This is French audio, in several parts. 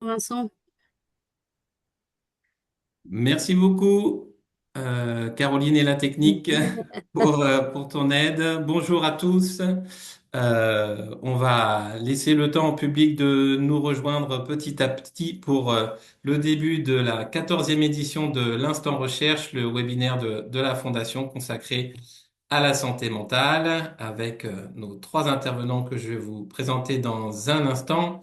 Vincent. Merci beaucoup, Caroline et la technique, pour ton aide. Bonjour à tous. On va laisser le temps au public de nous rejoindre petit à petit pour le début de la 14e édition de l'Instant Recherche, le webinaire de la Fondation consacré à la santé mentale, avec nos trois intervenants que je vais vous présenter dans un instant.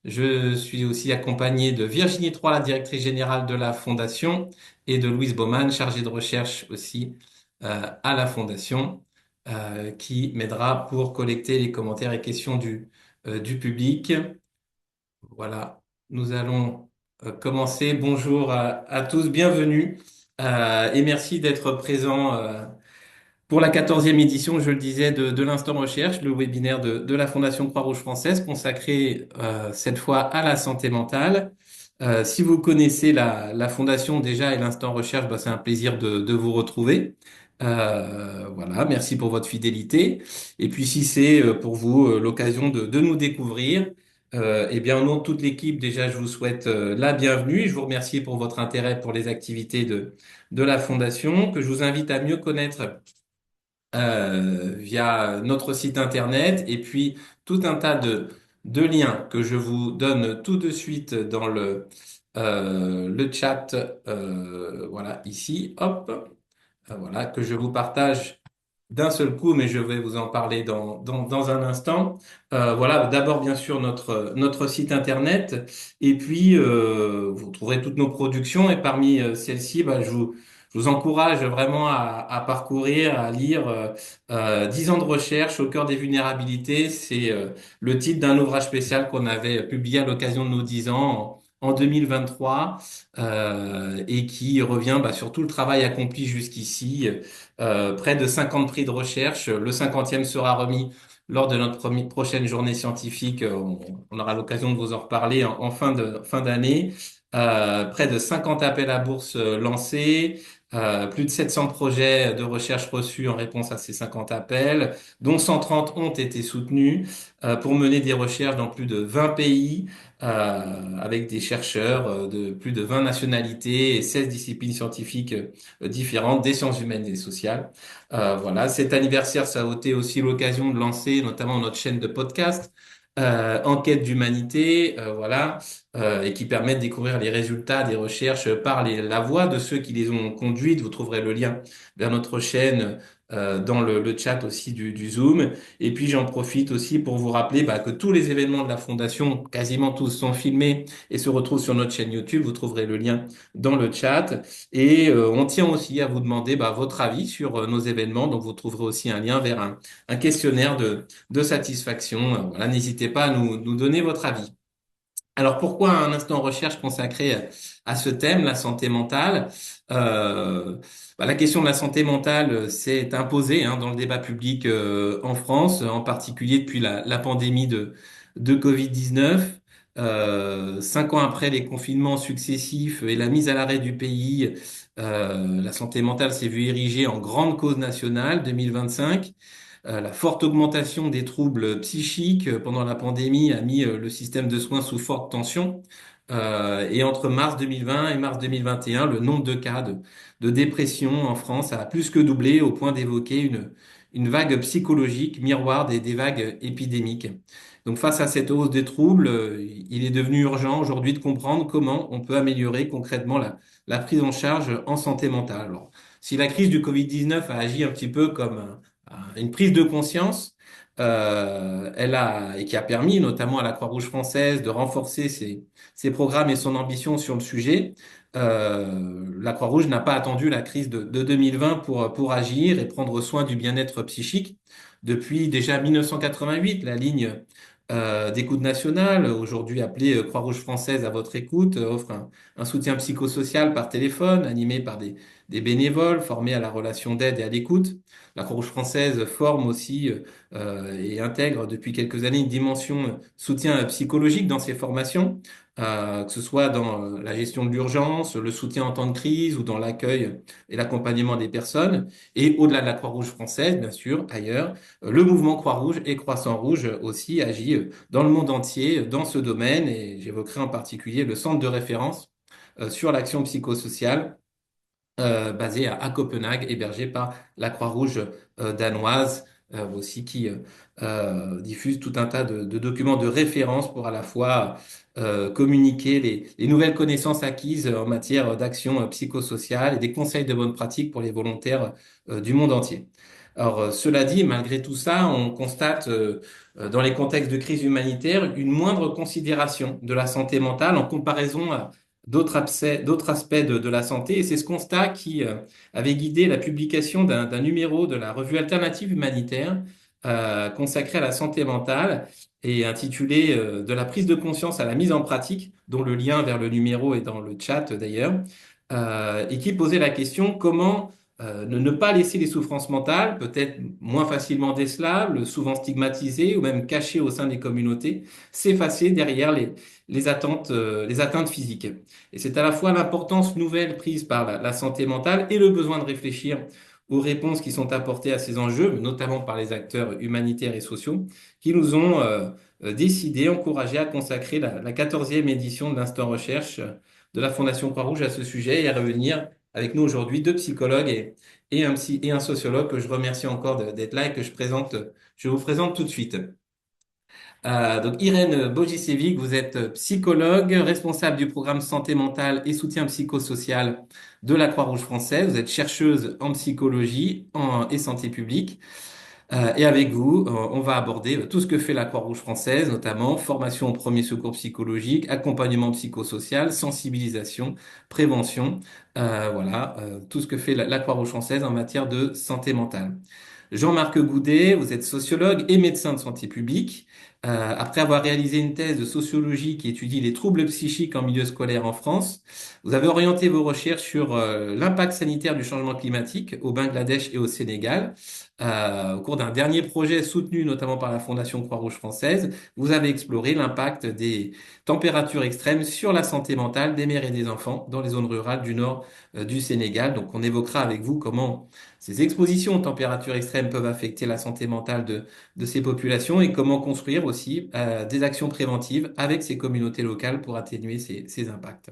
Je suis aussi accompagné de Virginie Troy, la directrice générale de la Fondation, et de Louise Baumann, chargée de recherche aussi à la Fondation, qui m'aidera pour collecter les commentaires et questions du public. Voilà, nous allons commencer. Bonjour à tous, bienvenue et merci d'être présents pour la 14e édition, je le disais, de l'Instant Recherche, le webinaire de la Fondation Croix-Rouge française consacré cette fois à la santé mentale. Si vous connaissez la Fondation déjà et l'Instant Recherche, bah, c'est un plaisir de vous retrouver. Voilà, merci pour votre fidélité. Et puis si c'est pour vous l'occasion de nous découvrir, eh bien au nom de toute l'équipe, déjà je vous souhaite la bienvenue. Je vous remercie pour votre intérêt pour les activités de la Fondation, que je vous invite à mieux connaître via notre site internet et puis tout un tas de liens que je vous donne tout de suite dans le chat, voilà, ici, hop, voilà, que je vous partage d'un seul coup, mais je vais vous en parler dans un instant. Voilà, d'abord bien sûr notre site internet, et puis vous trouverez toutes nos productions, et parmi celles-ci, bah, je vous encourage vraiment à parcourir, à lire 10 ans de recherche au cœur des vulnérabilités. C'est le titre d'un ouvrage spécial qu'on avait publié à l'occasion de nos 10 ans en 2023 et qui revient bah, sur tout le travail accompli jusqu'ici. Près de 50 prix de recherche. Le 50e sera remis lors de notre prochaine journée scientifique. On aura l'occasion de vous en reparler en fin d'année. Près de 50 appels à bourse lancés, plus de 700 projets de recherche reçus en réponse à ces 50 appels, dont 130 ont été soutenus pour mener des recherches dans plus de 20 pays avec des chercheurs de plus de 20 nationalités et 16 disciplines scientifiques différentes, des sciences humaines et sociales. Voilà, cet anniversaire, ça a été aussi l'occasion de lancer notamment notre chaîne de podcast. Enquête d'humanité, voilà, et qui permet de découvrir les résultats des recherches par la voix de ceux qui les ont conduites. Vous trouverez le lien vers notre chaîne dans le chat aussi du Zoom. Et puis j'en profite aussi pour vous rappeler bah, que tous les événements de la Fondation, quasiment tous, sont filmés et se retrouvent sur notre chaîne YouTube. Vous trouverez le lien dans le chat. Et on tient aussi à vous demander bah, votre avis sur nos événements. Donc vous trouverez aussi un lien vers un questionnaire de satisfaction. Voilà, n'hésitez pas à nous donner votre avis. Alors pourquoi un instant recherche consacré à ce thème, la santé mentale? Euh, la question de la santé mentale s'est imposée hein, dans le débat public en France, en particulier depuis la pandémie de Covid-19. 5 ans après les confinements successifs et la mise à l'arrêt du pays, la santé mentale s'est vue érigée en grande cause nationale 2025. La forte augmentation des troubles psychiques pendant la pandémie a mis le système de soins sous forte tension. Et entre mars 2020 et mars 2021, le nombre de cas de dépression en France a plus que doublé au point d'évoquer une vague psychologique miroir des vagues épidémiques. Donc face à cette hausse des troubles, il est devenu urgent aujourd'hui de comprendre comment on peut améliorer concrètement la prise en charge en santé mentale. Alors, si la crise du Covid-19 a agi un petit peu comme une prise de conscience, et qui a permis notamment à la Croix-Rouge française de renforcer ses programmes et son ambition sur le sujet. La Croix-Rouge n'a pas attendu la crise de 2020 pour agir et prendre soin du bien-être psychique. Depuis déjà 1988, la ligne d'écoute nationale, aujourd'hui appelée Croix-Rouge française à votre écoute, offre un soutien psychosocial par téléphone, animé par des bénévoles formés à la relation d'aide et à l'écoute. La Croix-Rouge française forme aussi et intègre depuis quelques années une dimension soutien psychologique dans ses formations. que ce soit dans la gestion de l'urgence, le soutien en temps de crise ou dans l'accueil et l'accompagnement des personnes. Et au-delà de la Croix-Rouge française, bien sûr, ailleurs, le mouvement Croix-Rouge et Croissant-Rouge aussi agit dans le monde entier dans ce domaine. Et j'évoquerai en particulier le centre de référence sur l'action psychosociale basé à Copenhague, hébergé par la Croix-Rouge danoise, aussi qui diffuse tout un tas de documents de référence pour à la fois communiquer les nouvelles connaissances acquises en matière d'action psychosociale et des conseils de bonne pratique pour les volontaires du monde entier. Alors, cela dit, malgré tout ça, on constate dans les contextes de crise humanitaire une moindre considération de la santé mentale en comparaison à d'autres aspects de la santé. Et c'est ce constat qui avait guidé la publication d'un numéro de la revue Alternative Humanitaire consacré à la santé mentale et intitulé De la prise de conscience à la mise en pratique, dont le lien vers le numéro est dans le chat d'ailleurs, et qui posait la question comment ne pas laisser les souffrances mentales, peut-être moins facilement décelables, souvent stigmatisées ou même cachées au sein des communautés, s'effacer derrière les atteintes physiques. Et c'est à la fois l'importance nouvelle prise par la santé mentale et le besoin de réfléchir aux réponses qui sont apportées à ces enjeux, notamment par les acteurs humanitaires et sociaux, qui nous ont décidé, encouragé à consacrer la 14e édition de l'Instant Recherche de la Fondation Croix-Rouge à ce sujet et à revenir avec nous aujourd'hui deux psychologues et un sociologue que je remercie encore d'être là et que je vous présente tout de suite. Donc Irène Bogicevic, vous êtes psychologue, responsable du programme santé mentale et soutien psychosocial de la Croix-Rouge française. Vous êtes chercheuse en psychologie et santé publique. Et avec vous, on va aborder tout ce que fait la Croix-Rouge française, notamment formation au premier secours psychologique, accompagnement psychosocial, sensibilisation, prévention, tout ce que fait la Croix-Rouge française en matière de santé mentale. Jean-Marc Goudet, vous êtes sociologue et médecin de santé publique. Après avoir réalisé une thèse de sociologie qui étudie les troubles psychiques en milieu scolaire en France, vous avez orienté vos recherches sur l'impact sanitaire du changement climatique au Bangladesh et au Sénégal. Au cours d'un dernier projet soutenu notamment par la Fondation Croix-Rouge française, vous avez exploré l'impact des températures extrêmes sur la santé mentale des mères et des enfants dans les zones rurales du nord du Sénégal. Donc on évoquera avec vous comment ces expositions aux températures extrêmes peuvent affecter la santé mentale de ces populations et comment construire aussi des actions préventives avec ces communautés locales pour atténuer ces impacts.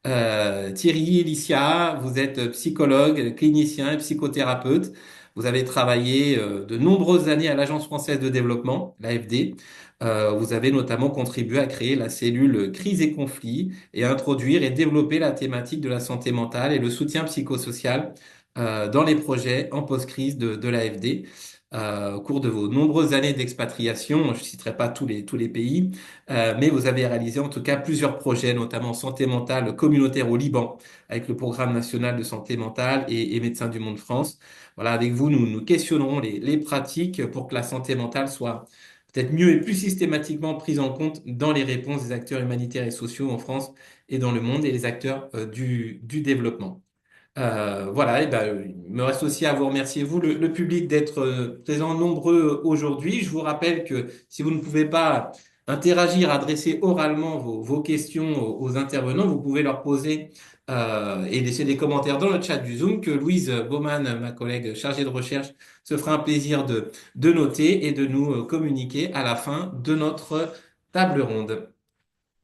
Thierry Elicia, vous êtes psychologue, clinicien et psychothérapeute. Vous avez travaillé de nombreuses années à l'Agence française de développement, l'AFD. Vous avez notamment contribué à créer la cellule crise et conflit et à introduire et développer la thématique de la santé mentale et le soutien psychosocial dans les projets en post-crise de l'AFD. Au cours de vos nombreuses années d'expatriation, je ne citerai pas tous les pays, mais vous avez réalisé en tout cas plusieurs projets, notamment santé mentale communautaire au Liban, avec le programme national de santé mentale et Médecins du Monde France. Voilà, avec vous, nous questionnerons les pratiques pour que la santé mentale soit peut-être mieux et plus systématiquement prise en compte dans les réponses des acteurs humanitaires et sociaux en France et dans le monde et les acteurs du développement. Voilà, et ben, il me reste aussi à vous remercier, vous, le public, d'être présent nombreux aujourd'hui. Je vous rappelle que si vous ne pouvez pas interagir, adresser oralement vos questions aux intervenants, vous pouvez leur poser et laisser des commentaires dans le chat du Zoom que Louise Baumann, ma collègue chargée de recherche, se fera un plaisir de noter et de nous communiquer à la fin de notre table ronde.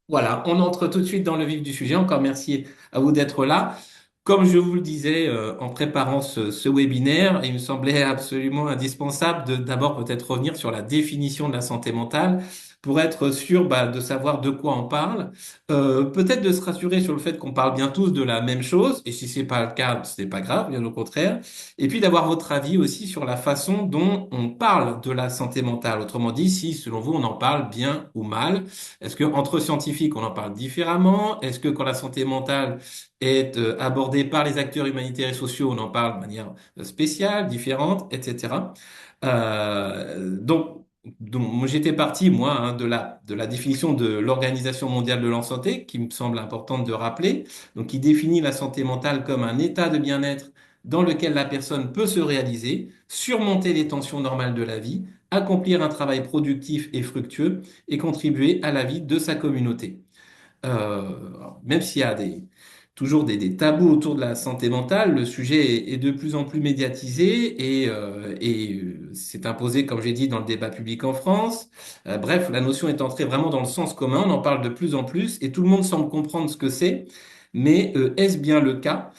Voilà, on entre tout de suite dans le vif du sujet. Encore merci à vous d'être là. Comme je vous le disais en préparant ce webinaire, il me semblait absolument indispensable de d'abord peut-être revenir sur la définition de la santé mentale pour être sûr de savoir de quoi on parle. Peut-être de se rassurer sur le fait qu'on parle bien tous de la même chose, et si c'est pas le cas, ce n'est pas grave, bien au contraire. Et puis d'avoir votre avis aussi sur la façon dont on parle de la santé mentale. Autrement dit, si selon vous on en parle bien ou mal. Est-ce que entre scientifiques on en parle différemment? Est-ce que quand la santé mentale est abordée par les acteurs humanitaires et sociaux, on en parle de manière spéciale, différente, etc. Donc moi, j'étais parti, moi, hein, de la définition de l'Organisation mondiale de la santé, qui me semble importante de rappeler, donc qui définit la santé mentale comme un état de bien-être dans lequel la personne peut se réaliser, surmonter les tensions normales de la vie, accomplir un travail productif et fructueux et contribuer à la vie de sa communauté. Même s'il y a toujours des tabous autour de la santé mentale, le sujet est de plus en plus médiatisé et s'est imposé, comme j'ai dit, dans le débat public en France. Bref, la notion est entrée vraiment dans le sens commun, on en parle de plus en plus et tout le monde semble comprendre ce que c'est. Mais est-ce bien le cas?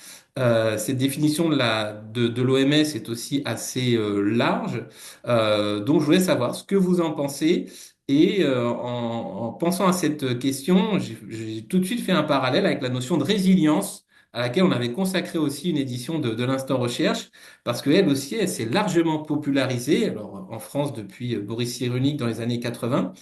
Cette définition de l'OMS est aussi assez large. Donc, je voulais savoir ce que vous en pensez. Et en pensant à cette question, j'ai tout de suite fait un parallèle avec la notion de résilience, à laquelle on avait consacré aussi une édition de l'Instant Recherche, parce qu'elle aussi, elle s'est largement popularisée, alors en France depuis Boris Cyrulnik dans les années 80.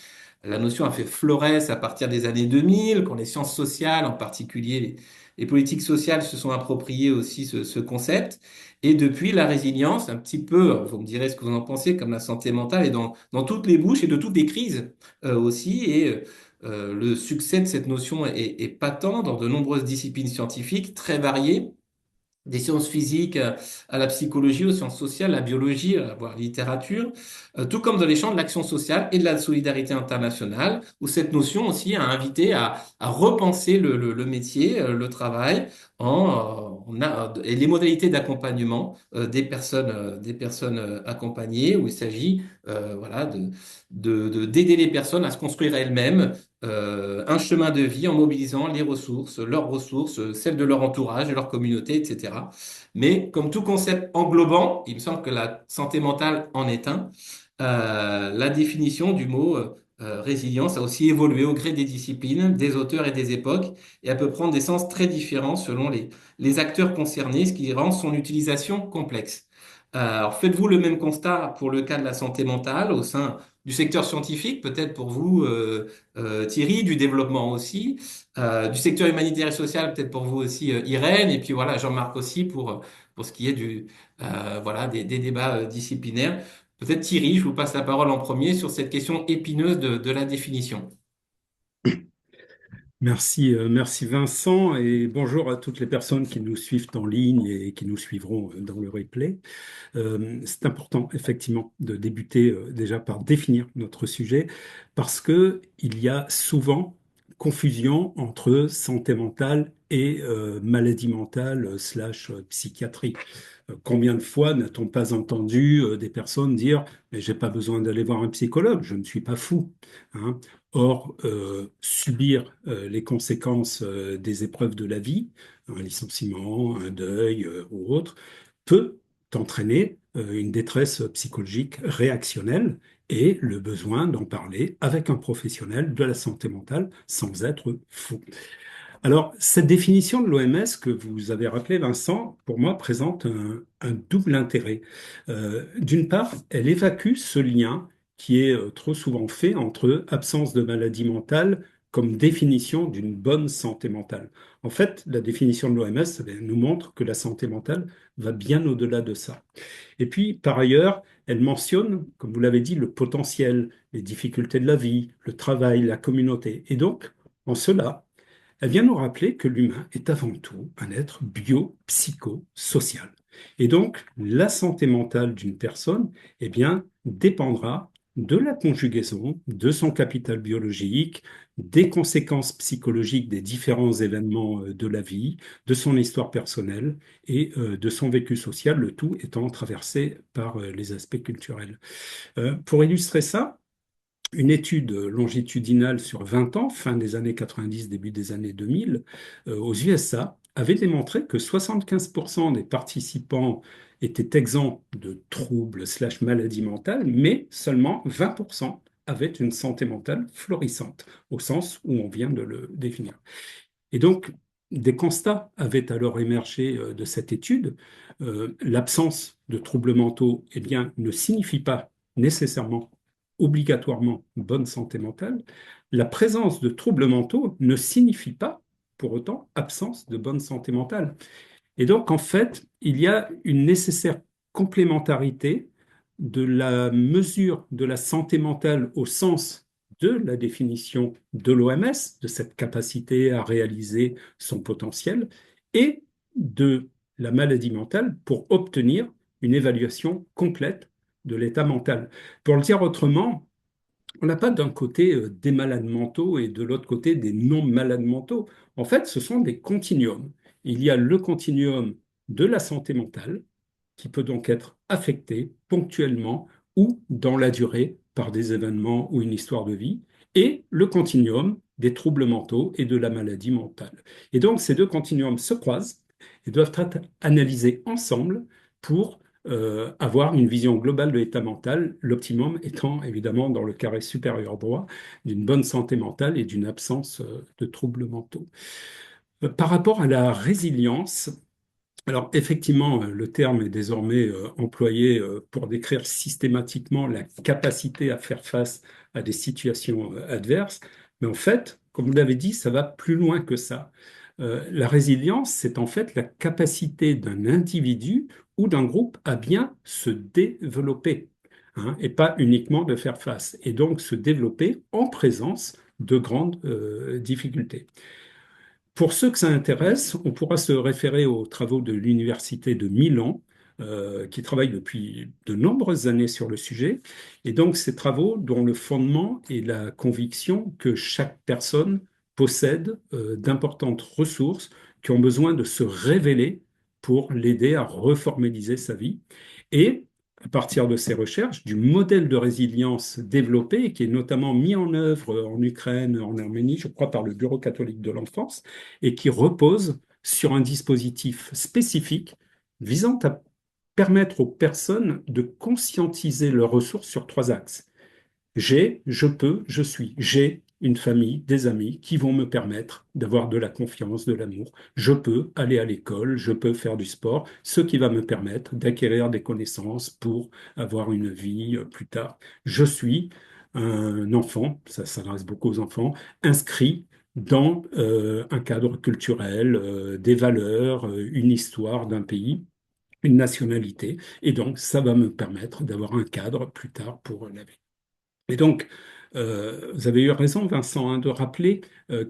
La notion a fait florès à partir des années 2000, quand les sciences sociales, en particulier les politiques sociales, se sont appropriées aussi ce concept. Et depuis, la résilience, un petit peu, vous me direz ce que vous en pensez, comme la santé mentale, est dans toutes les bouches et de toutes les crises aussi. Et le succès de cette notion est patent dans de nombreuses disciplines scientifiques très variées des sciences physiques à la psychologie, aux sciences sociales, la biologie, voire littérature, tout comme dans les champs de l'action sociale et de la solidarité internationale, où cette notion aussi a invité à repenser le métier, le travail, et les modalités d'accompagnement des personnes accompagnées, où il s'agit voilà, d'aider les personnes à se construire elles-mêmes un chemin de vie en mobilisant les ressources, leurs ressources, celles de leur entourage, de leur communauté, etc. Mais comme tout concept englobant, il me semble que la santé mentale en est un, la définition du mot résilience a aussi évolué au gré des disciplines, des auteurs et des époques, et elle peut prendre des sens très différents selon les acteurs concernés, ce qui rend son utilisation complexe. Alors faites-vous le même constat pour le cas de la santé mentale au sein du secteur scientifique, peut-être pour vous, Thierry, du développement aussi, du secteur humanitaire et social, peut-être pour vous aussi, Irène, et puis voilà, Jean-Marc aussi pour ce qui est voilà, des débats disciplinaires. Peut-être Thierry, je vous passe la parole en premier sur cette question épineuse de la définition. Merci, merci Vincent et bonjour à toutes les personnes qui nous suivent en ligne et qui nous suivront dans le replay. C'est important effectivement de débuter déjà par définir notre sujet parce que il y a souvent confusion entre santé mentale et maladie mentale slash psychiatrie. Combien de fois n'a-t-on pas entendu des personnes dire, mais j'ai pas besoin d'aller voir un psychologue, je ne suis pas fou, hein. Or, subir les conséquences des épreuves de la vie, un licenciement, un deuil ou autre, peut entraîner une détresse psychologique réactionnelle et le besoin d'en parler avec un professionnel de la santé mentale sans être fou. Alors, cette définition de l'OMS que vous avez rappelée, Vincent, pour moi, présente un double intérêt. D'une part, elle évacue ce lien qui est trop souvent fait entre absence de maladie mentale comme définition d'une bonne santé mentale. En fait, la définition de l'OMS nous montre que la santé mentale va bien au-delà de ça. Et puis, par ailleurs, elle mentionne, comme vous l'avez dit, le potentiel, les difficultés de la vie, le travail, la communauté. Et donc, en cela, elle vient nous rappeler que l'humain est avant tout un être bio-psycho-social. Et donc, la santé mentale d'une personne, eh bien, dépendra de la conjugaison de son capital biologique, des conséquences psychologiques des différents événements de la vie, de son histoire personnelle et de son vécu social, le tout étant traversé par les aspects culturels. Pour illustrer ça, une étude longitudinale sur 20 ans, fin des années 90, début des années 2000, aux USA, avait démontré que 75% des participants étaient exempts de troubles slash maladies mentales, mais seulement 20% avaient une santé mentale florissante, au sens où on vient de le définir. Et donc, des constats avaient alors émergé de cette étude. L'absence de troubles mentaux, eh bien, ne signifie pas nécessairement, obligatoirement, bonne santé mentale. La présence de troubles mentaux ne signifie pas, pour autant, absence de bonne santé mentale. Et donc, en fait, il y a une nécessaire complémentarité de la mesure de la santé mentale au sens de la définition de l'OMS, de cette capacité à réaliser son potentiel, et de la maladie mentale pour obtenir une évaluation complète de l'état mental. Pour le dire autrement, on n'a pas d'un côté des malades mentaux et de l'autre côté des non-malades mentaux. En fait, ce sont des continuums. Il y a le continuum de la santé mentale, qui peut donc être affecté ponctuellement ou dans la durée par des événements ou une histoire de vie, et le continuum des troubles mentaux et de la maladie mentale. Et donc, ces deux continuums se croisent et doivent être analysés ensemble pour avoir une vision globale de l'état mental, l'optimum étant évidemment dans le carré supérieur droit d'une bonne santé mentale et d'une absence de troubles mentaux. Par rapport à la résilience, alors effectivement, le terme est désormais employé pour décrire systématiquement la capacité à faire face à des situations adverses, mais en fait, comme vous l'avez dit, ça va plus loin que ça. La résilience, c'est en fait la capacité d'un individu ou d'un groupe à bien se développer, hein, et pas uniquement de faire face, et donc se développer en présence de grandes difficultés. Pour ceux que ça intéresse, on pourra se référer aux travaux de l'Université de Milan, qui travaille depuis de nombreuses années sur le sujet. Et donc, ces travaux dont le fondement est la conviction que chaque personne possède d'importantes ressources qui ont besoin de se révéler pour l'aider à reformaliser sa vie. Et à partir de ces recherches, du modèle de résilience développé, qui est notamment mis en œuvre en Ukraine, en Arménie, je crois, par le Bureau catholique de l'enfance, et qui repose sur un dispositif spécifique visant à permettre aux personnes de conscientiser leurs ressources sur trois axes. J'ai, je peux, je suis. J'ai une famille, des amis qui vont me permettre d'avoir de la confiance, de l'amour. Je peux aller à l'école, je peux faire du sport, ce qui va me permettre d'acquérir des connaissances pour avoir une vie plus tard. Je suis un enfant, ça s'adresse beaucoup aux enfants, inscrit dans un cadre culturel, des valeurs, une histoire d'un pays, une nationalité, et donc ça va me permettre d'avoir un cadre plus tard pour la vie. Et donc, vous avez eu raison, Vincent, hein, de rappeler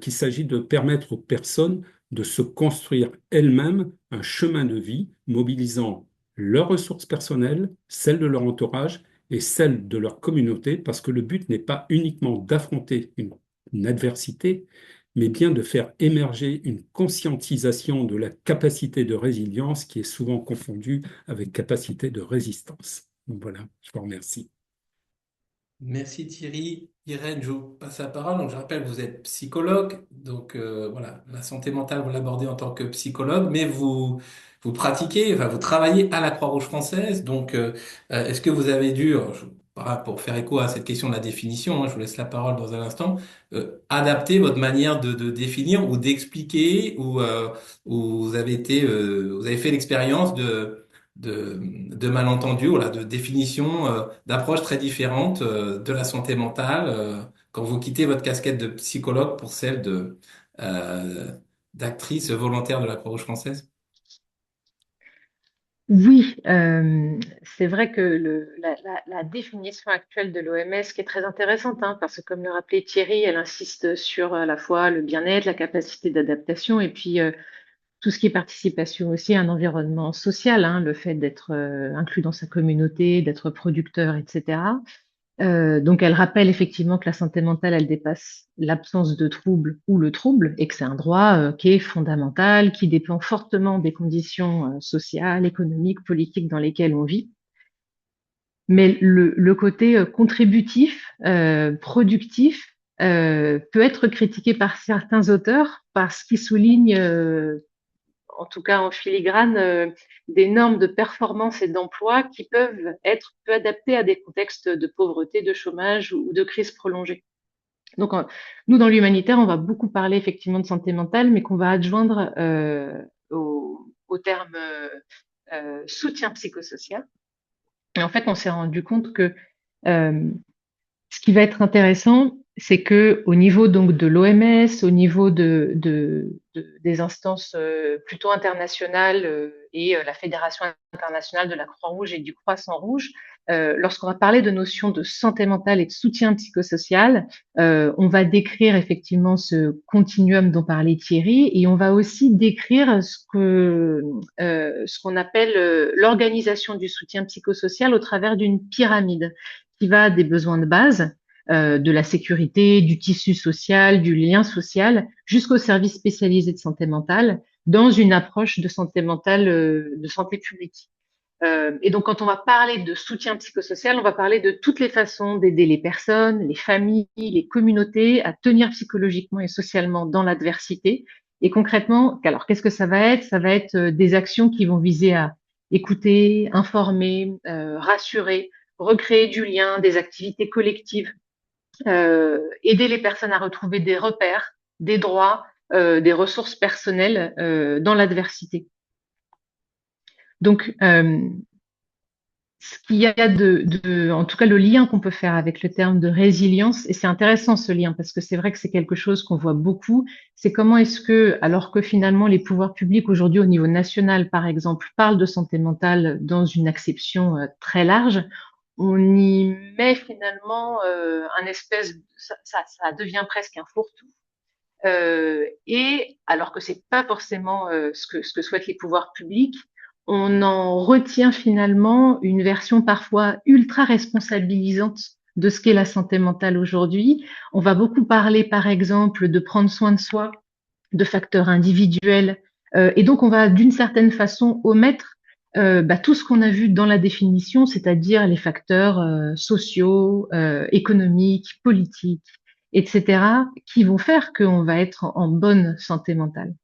qu'il s'agit de permettre aux personnes de se construire elles-mêmes un chemin de vie mobilisant leurs ressources personnelles, celles de leur entourage et celles de leur communauté, parce que le but n'est pas uniquement d'affronter une adversité, mais bien de faire émerger une conscientisation de la capacité de résilience qui est souvent confondue avec capacité de résistance. Donc voilà, je vous remercie. Merci Thierry. Irène, je vous passe la parole. Donc, je rappelle, vous êtes psychologue. Donc, voilà, la santé mentale, vous l'abordez en tant que psychologue, mais vous pratiquez, enfin, vous travaillez à la Croix-Rouge française. Donc, est-ce que vous avez dû, voilà, pour faire écho à cette question de la définition, hein, je vous laisse la parole dans un instant, adapter votre manière de définir ou d'expliquer, ou vous avez été, vous avez fait l'expérience de malentendus, voilà, de définitions, d'approches très différentes de la santé mentale quand vous quittez votre casquette de psychologue pour celle euh, d'actrice volontaire de la Croix-Rouge française? Oui, c'est vrai que la définition actuelle de l'OMS, qui est très intéressante, hein, parce que comme le rappelait Thierry, elle insiste sur à la fois le bien-être, la capacité d'adaptation, et puis tout ce qui est participation aussi à un environnement social, hein, le fait d'être inclus dans sa communauté, d'être producteur, etc. Donc, elle rappelle effectivement que la santé mentale, elle dépasse l'absence de trouble ou le trouble et que c'est un droit qui est fondamental, qui dépend fortement des conditions sociales, économiques, politiques dans lesquelles on vit. Mais le côté contributif, productif, peut être critiqué par certains auteurs parce qu'ils soulignent en tout cas en filigrane, des normes de performance et d'emploi qui peuvent être peu adaptées à des contextes de pauvreté, de chômage ou de crise prolongée. Donc, nous, dans l'humanitaire, on va beaucoup parler effectivement de santé mentale, mais qu'on va adjoindre au terme soutien psychosocial. Et en fait, on s'est rendu compte que euh, ce qui va être intéressant, c'est que au niveau donc de l'OMS, au niveau des instances plutôt internationales et la Fédération internationale de la Croix-Rouge et du Croissant-Rouge, lorsqu'on va parler de notions de santé mentale et de soutien psychosocial, on va décrire effectivement ce continuum dont parlait Thierry et on va aussi décrire ce qu'on appelle l'organisation du soutien psychosocial au travers d'une pyramide qui va des besoins de base, de la sécurité, du tissu social, du lien social, jusqu'aux services spécialisés de santé mentale, dans une approche de santé mentale, de santé publique. Et donc, quand on va parler de soutien psychosocial, on va parler de toutes les façons d'aider les personnes, les familles, les communautés à tenir psychologiquement et socialement dans l'adversité. Et concrètement, alors qu'est-ce que ça va être? Ça va être des actions qui vont viser à écouter, informer, rassurer, recréer du lien, des activités collectives, aider les personnes à retrouver des repères, des droits, des ressources personnelles dans l'adversité. Donc, ce qu'il y a en tout cas, le lien qu'on peut faire avec le terme de résilience, et c'est intéressant ce lien parce que c'est vrai que c'est quelque chose qu'on voit beaucoup, c'est comment est-ce que, alors que finalement les pouvoirs publics aujourd'hui au niveau national, par exemple, parlent de santé mentale dans une acception très large, on y met finalement un espèce, ça devient presque un fourre-tout. Et alors que c'est pas forcément ce que souhaitent les pouvoirs publics, on en retient finalement une version parfois ultra responsabilisante de ce qu'est la santé mentale aujourd'hui. On va beaucoup parler, par exemple, de prendre soin de soi, de facteurs individuels, et donc on va d'une certaine façon omettre tout ce qu'on a vu dans la définition, c'est-à-dire les facteurs sociaux, économiques, politiques, etc., qui vont faire qu'on va être en bonne santé mentale.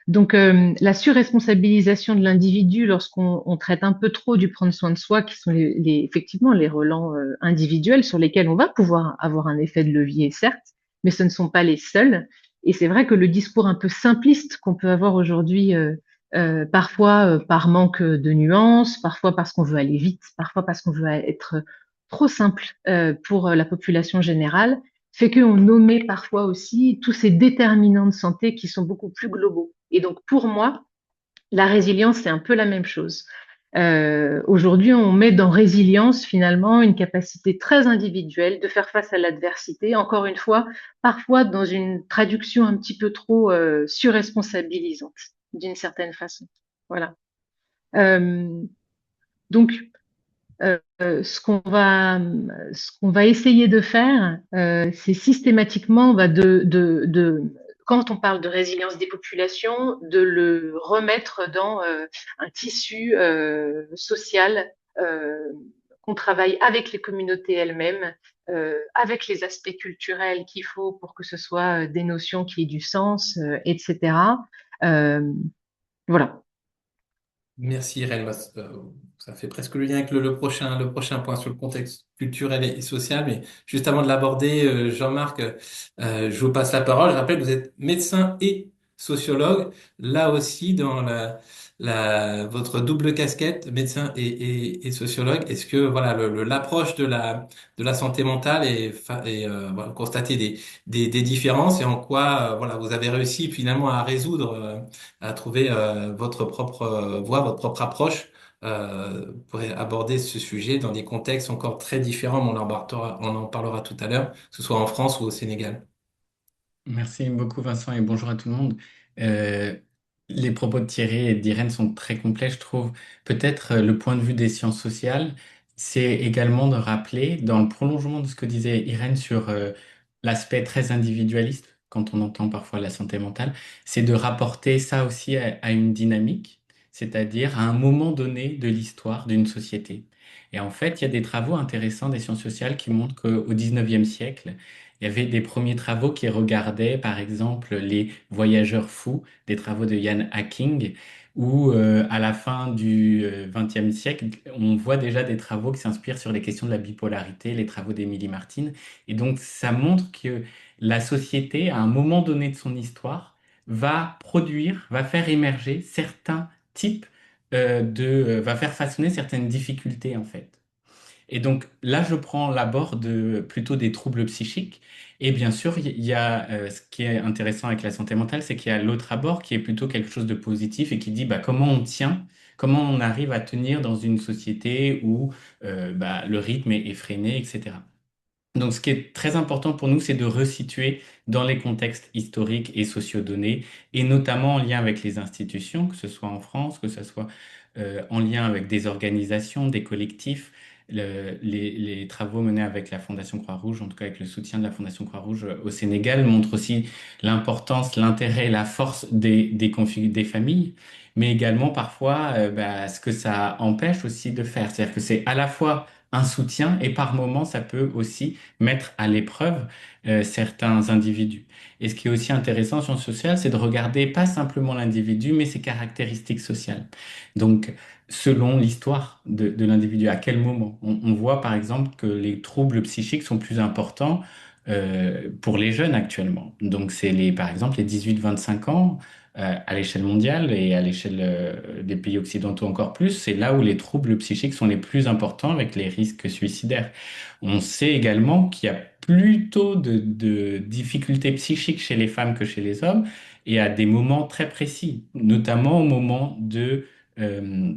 Donc, la surresponsabilisation de l'individu lorsqu'on traite un peu trop du prendre soin de soi, qui sont effectivement les relents individuels sur lesquels on va pouvoir avoir un effet de levier, certes, mais ce ne sont pas les seuls. Et c'est vrai que le discours un peu simpliste qu'on peut avoir aujourd'hui, parfois par manque de nuances, parfois parce qu'on veut aller vite, parfois parce qu'on veut être trop simple pour la population générale, fait qu'on omet parfois aussi tous ces déterminants de santé qui sont beaucoup plus globaux. Et donc pour moi, la résilience, c'est un peu la même chose. Aujourd'hui, on met dans résilience finalement une capacité très individuelle de faire face à l'adversité, encore une fois, parfois dans une traduction un petit peu trop surresponsabilisante, d'une certaine façon. Voilà. Euh, donc, ce qu'on va essayer de faire, c'est systématiquement quand on parle de résilience des populations, de le remettre dans un tissu social, qu'on travaille avec les communautés elles-mêmes, avec les aspects culturels qu'il faut pour que ce soit des notions qui aient du sens, etc. Euh, voilà. Merci Irène. Ça fait presque le lien avec le prochain point sur le contexte culturel et social. Mais juste avant de l'aborder, Jean-Marc, je vous passe la parole. Je rappelle que vous êtes médecin et sociologue. Là aussi, dans votre double casquette, médecin et sociologue, est-ce que voilà l'approche de la santé mentale voilà, constater des différences et en quoi voilà vous avez réussi finalement à résoudre à trouver votre propre voie, votre propre approche pour aborder ce sujet dans des contextes encore très différents, mais on en parlera tout à l'heure, que ce soit en France ou au Sénégal. Merci beaucoup Vincent et bonjour à tout le monde. Euh, les propos de Thierry et d'Irène sont très complets, je trouve. Peut-être le point de vue des sciences sociales, c'est également de rappeler, dans le prolongement de ce que disait Irène sur l'aspect très individualiste, quand on entend parfois la santé mentale, c'est de rapporter ça aussi à une dynamique, c'est-à-dire à un moment donné de l'histoire d'une société. Et en fait, il y a des travaux intéressants des sciences sociales qui montrent qu'au 19e siècle, il y avait des premiers travaux qui regardaient, par exemple, les voyageurs fous, des travaux de Ian Hacking, où à la fin du XXe siècle, on voit déjà des travaux qui s'inspirent sur les questions de la bipolarité, les travaux d'Emily Martin. Et donc, ça montre que la société, à un moment donné de son histoire, va produire, va faire émerger certains types va faire façonner certaines difficultés, en fait. Et donc là, je prends l'abord plutôt des troubles psychiques. Et bien sûr, il y a ce qui est intéressant avec la santé mentale, c'est qu'il y a l'autre abord qui est plutôt quelque chose de positif et qui dit bah, comment on tient, comment on arrive à tenir dans une société où le rythme est effréné, etc. Donc, ce qui est très important pour nous, c'est de resituer dans les contextes historiques et sociodonnés, et notamment en lien avec les institutions, que ce soit en France, que ce soit en lien avec des organisations, des collectifs, les travaux menés avec la Fondation Croix-Rouge, en tout cas avec le soutien de la Fondation Croix-Rouge au Sénégal, montrent aussi l'importance, l'intérêt et la force des familles, mais également parfois ce que ça empêche aussi de faire. C'est-à-dire que c'est à la fois un soutien et par moments ça peut aussi mettre à l'épreuve certains individus. Et ce qui est aussi intéressant en sciences sociales, c'est de regarder pas simplement l'individu, mais ses caractéristiques sociales. Donc, selon l'histoire de l'individu, à quel moment. On voit par exemple que les troubles psychiques sont plus importants pour les jeunes actuellement. Donc, c'est par exemple les 18-25 ans à l'échelle mondiale et à l'échelle des pays occidentaux encore plus. C'est là où les troubles psychiques sont les plus importants avec les risques suicidaires. On sait également qu'il y a plutôt de difficultés psychiques chez les femmes que chez les hommes et à des moments très précis, notamment au moment euh,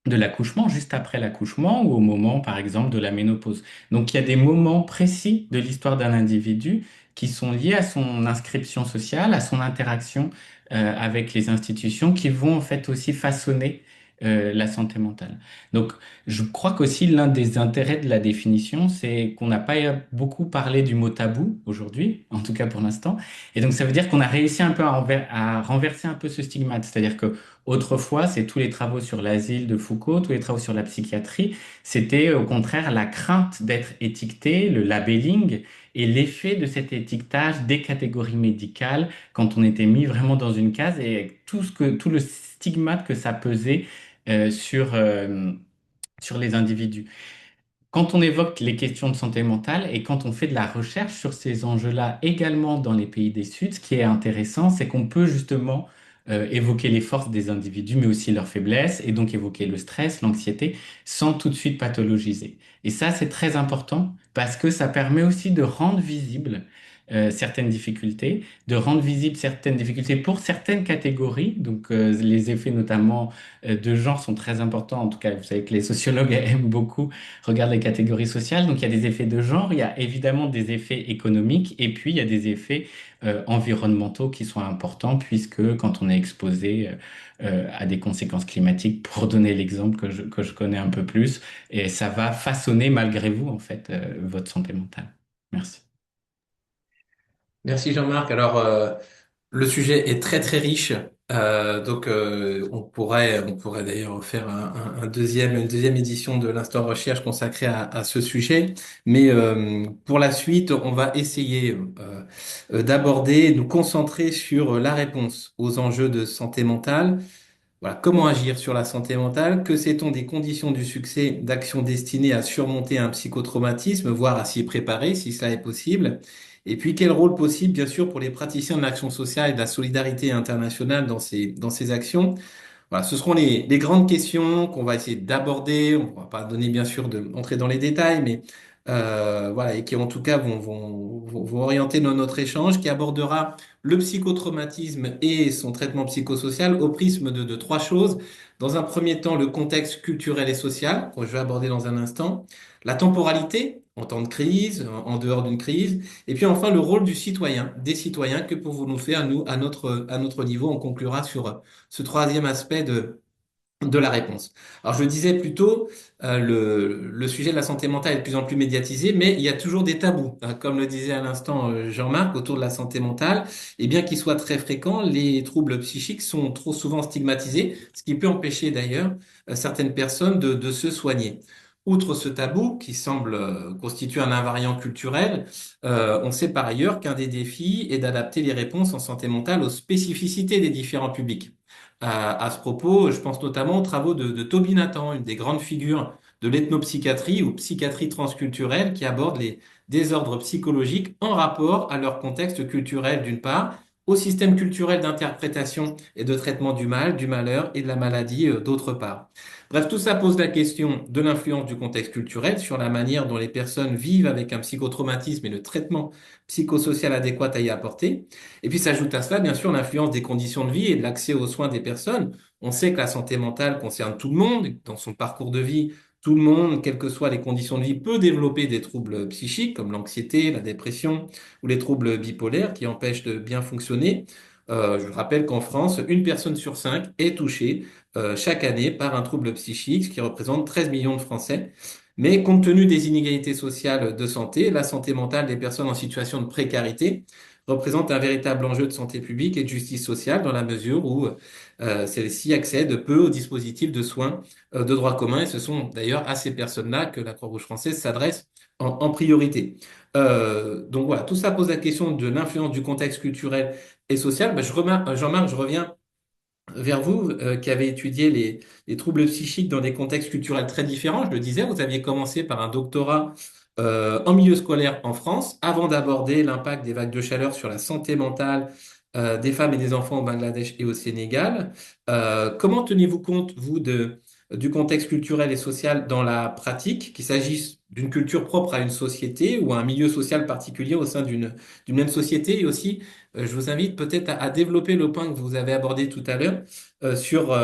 de l'accouchement, juste après l'accouchement ou au moment, par exemple, de la ménopause. Donc, il y a des moments précis de l'histoire d'un individu qui sont liés à son inscription sociale, à son interaction avec les institutions, qui vont en fait aussi façonner la santé mentale. Donc, je crois qu'aussi l'un des intérêts de la définition, c'est qu'on n'a pas beaucoup parlé du mot tabou aujourd'hui, en tout cas pour l'instant. Et donc, ça veut dire qu'on a réussi un peu à renverser un peu ce stigmate. C'est-à-dire que autrefois, c'est tous les travaux sur l'asile de Foucault, tous les travaux sur la psychiatrie, c'était au contraire la crainte d'être étiqueté, le labeling et l'effet de cet étiquetage des catégories médicales quand on était mis vraiment dans une case et tout le stigmate que ça pesait sur les individus. Quand on évoque les questions de santé mentale et quand on fait de la recherche sur ces enjeux-là également dans les pays des Suds, ce qui est intéressant, c'est qu'on peut justement évoquer les forces des individus, mais aussi leurs faiblesses, et donc évoquer le stress, l'anxiété, sans tout de suite pathologiser. Et ça, c'est très important parce que ça permet aussi de rendre visibles certaines difficultés, de rendre visibles certaines difficultés pour certaines catégories. Donc, les effets notamment de genre sont très importants. En tout cas, vous savez que les sociologues aiment beaucoup regarde les catégories sociales. Donc, il y a des effets de genre, il y a évidemment des effets économiques, et puis il y a des effets environnementaux qui sont importants, puisque quand on est exposé à des conséquences climatiques, pour donner l'exemple que je connais un peu plus, et ça va façonner malgré vous, en fait, votre santé mentale. Merci. Merci Jean-Marc. Alors, le sujet est très très riche. On pourrait d'ailleurs faire une deuxième édition de l'Instant Recherche consacrée à ce sujet. Mais pour la suite, on va essayer d'aborder, de nous concentrer sur la réponse aux enjeux de santé mentale. Voilà, comment agir sur la santé mentale? Que sait-on des conditions du succès d'actions destinées à surmonter un psychotraumatisme, voire à s'y préparer si cela est possible? Et puis, quel rôle possible, bien sûr, pour les praticiens de l'action sociale et de la solidarité internationale dans ces actions? Voilà, ce seront les grandes questions qu'on va essayer d'aborder. On ne va pas donner, bien sûr, entrer dans les détails, mais voilà, et qui en tout cas vont orienter notre échange, qui abordera le psychotraumatisme et son traitement psychosocial au prisme de trois choses. Dans un premier temps, le contexte culturel et social, que je vais aborder dans un instant, la temporalité en temps de crise, en dehors d'une crise, et puis enfin le rôle du citoyen, des citoyens, que pouvons-nous faire, nous, à notre niveau. On conclura sur ce troisième aspect de la réponse. Alors je le disais plus tôt, le sujet de la santé mentale est de plus en plus médiatisé, mais il y a toujours des tabous. Comme le disait à l'instant Jean-Marc, autour de la santé mentale, et bien qu'ils soient très fréquents, les troubles psychiques sont trop souvent stigmatisés, ce qui peut empêcher d'ailleurs certaines personnes de se soigner. Outre ce tabou qui semble constituer un invariant culturel, on sait par ailleurs qu'un des défis est d'adapter les réponses en santé mentale aux spécificités des différents publics. À ce propos, je pense notamment aux travaux de Toby Nathan, une des grandes figures de l'ethnopsychiatrie ou psychiatrie transculturelle qui aborde les désordres psychologiques en rapport à leur contexte culturel d'une part, au système culturel d'interprétation et de traitement du mal, du malheur et de la maladie d'autre part. Bref, tout ça pose la question de l'influence du contexte culturel sur la manière dont les personnes vivent avec un psychotraumatisme et le traitement psychosocial adéquat à y apporter. Et puis s'ajoute à cela, bien sûr, l'influence des conditions de vie et de l'accès aux soins des personnes. On sait que la santé mentale concerne tout le monde, dans son parcours de vie, tout le monde, quelles que soient les conditions de vie, peut développer des troubles psychiques comme l'anxiété, la dépression ou les troubles bipolaires qui empêchent de bien fonctionner. Je rappelle qu'en France, une personne sur cinq est touchée chaque année par un trouble psychique, ce qui représente 13 millions de Français. Mais compte tenu des inégalités sociales de santé, la santé mentale des personnes en situation de précarité représente un véritable enjeu de santé publique et de justice sociale dans la mesure où celles-ci accèdent peu aux dispositifs de soins de droit commun. Et ce sont d'ailleurs à ces personnes-là que la Croix-Rouge française s'adresse en priorité. Donc voilà, tout ça pose la question de l'influence du contexte culturel et social. Ben, Jean-Marc, je reviens vers vous qui avez étudié les troubles psychiques dans des contextes culturels très différents. Je le disais, vous aviez commencé par un doctorat en milieu scolaire en France avant d'aborder l'impact des vagues de chaleur sur la santé mentale des femmes et des enfants au Bangladesh et au Sénégal. Comment tenez-vous compte, vous, du contexte culturel et social dans la pratique, qu'il s'agisse d'une culture propre à une société ou à un milieu social particulier au sein d'une même société et aussi je vous invite peut-être à développer le point que vous avez abordé tout à l'heure sur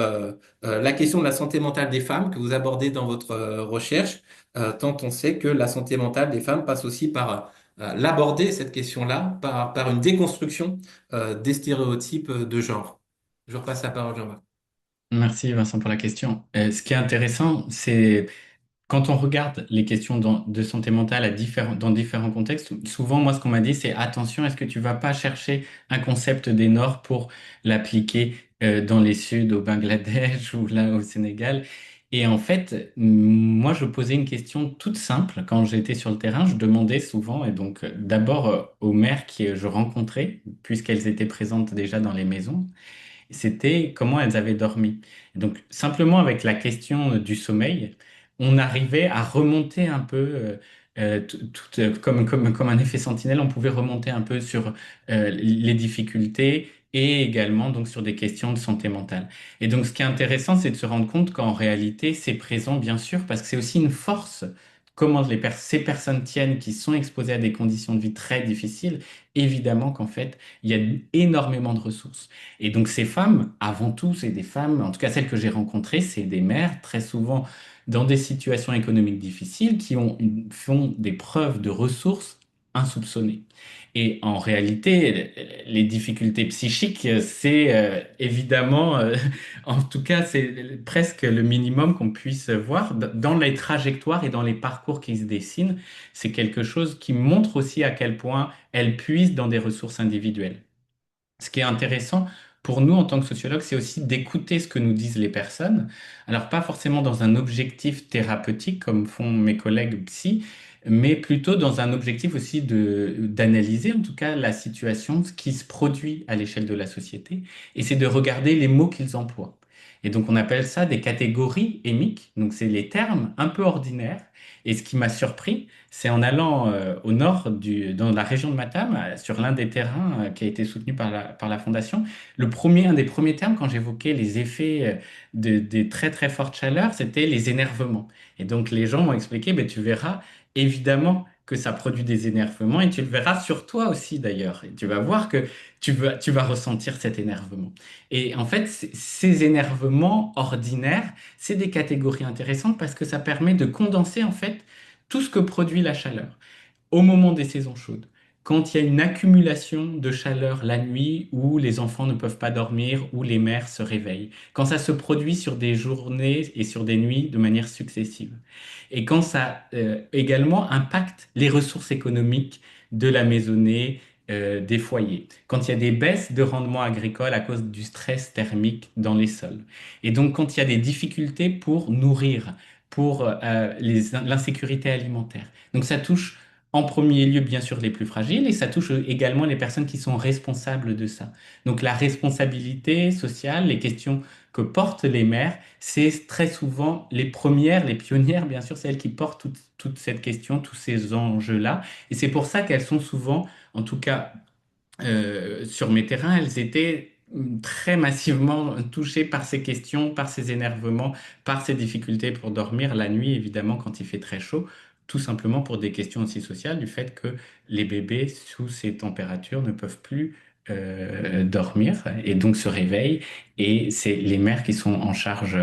la question de la santé mentale des femmes que vous abordez dans votre recherche, tant on sait que la santé mentale des femmes passe aussi par l'aborder, cette question-là, par une déconstruction des stéréotypes de genre. Je repasse la parole, Jean-Marc. Merci Vincent pour la question. Ce qui est intéressant, c'est quand on regarde les questions de santé mentale dans différents contextes, souvent, moi, ce qu'on m'a dit, c'est attention, est-ce que tu vas pas chercher un concept des Nords pour l'appliquer dans les Suds, au Bangladesh ou là au Sénégal? Et en fait, moi, je posais une question toute simple quand j'étais sur le terrain. Je demandais souvent, et donc d'abord aux mères que je rencontrais, puisqu'elles étaient présentes déjà dans les maisons, c'était comment elles avaient dormi. Et donc, simplement avec la question du sommeil, on arrivait à remonter un peu, comme un effet sentinelle, on pouvait remonter un peu sur les difficultés et également donc sur des questions de santé mentale. Et donc, ce qui est intéressant, c'est de se rendre compte qu'en réalité, c'est présent, bien sûr, parce que c'est aussi une force. Comment ces personnes tiennent qui sont exposées à des conditions de vie très difficiles, évidemment qu'en fait, il y a énormément de ressources. Et donc ces femmes, avant tout, c'est des femmes, en tout cas celles que j'ai rencontrées, c'est des mères, très souvent dans des situations économiques difficiles, font des preuves de ressources insoupçonnées. Et en réalité, les difficultés psychiques, c'est évidemment, en tout cas, c'est presque le minimum qu'on puisse voir dans les trajectoires et dans les parcours qui se dessinent. C'est quelque chose qui montre aussi à quel point elles puisent dans des ressources individuelles. Ce qui est intéressant pour nous en tant que sociologues, c'est aussi d'écouter ce que nous disent les personnes. Alors pas forcément dans un objectif thérapeutique comme font mes collègues psy, mais plutôt dans un objectif aussi d'analyser en tout cas la situation, ce qui se produit à l'échelle de la société, et c'est de regarder les mots qu'ils emploient. Et donc on appelle ça des catégories émiques, donc c'est les termes un peu ordinaires. Et ce qui m'a surpris, c'est en allant au nord, dans la région de Matam, sur l'un des terrains qui a été soutenu par la Fondation, un des premiers termes quand j'évoquais les effets des très très fortes chaleurs, c'était les énervements. Et donc les gens m'ont expliqué, ben, tu verras évidemment que ça produit des énervements et tu le verras sur toi aussi d'ailleurs. Et tu vas voir que tu vas ressentir cet énervement. Et en fait, ces énervements ordinaires, c'est des catégories intéressantes parce que ça permet de condenser en fait tout ce que produit la chaleur au moment des saisons chaudes. Quand il y a une accumulation de chaleur la nuit où les enfants ne peuvent pas dormir, où les mères se réveillent. Quand ça se produit sur des journées et sur des nuits de manière successive. Et quand ça également impacte les ressources économiques de la maisonnée, des foyers. Quand il y a des baisses de rendement agricole à cause du stress thermique dans les sols. Et donc quand il y a des difficultés pour nourrir, pour l'insécurité alimentaire. Donc ça touche en premier lieu, bien sûr, les plus fragiles, et ça touche également les personnes qui sont responsables de ça. Donc la responsabilité sociale, les questions que portent les mères, c'est très souvent les premières, les pionnières, bien sûr, celles qui portent toute cette question, tous ces enjeux-là. Et c'est pour ça qu'elles sont souvent, en tout cas sur mes terrains, elles étaient très massivement touchées par ces questions, par ces énervements, par ces difficultés pour dormir la nuit, évidemment, quand il fait très chaud, tout simplement pour des questions aussi sociales, du fait que les bébés sous ces températures ne peuvent plus dormir et donc se réveillent. Et c'est les mères qui sont en charge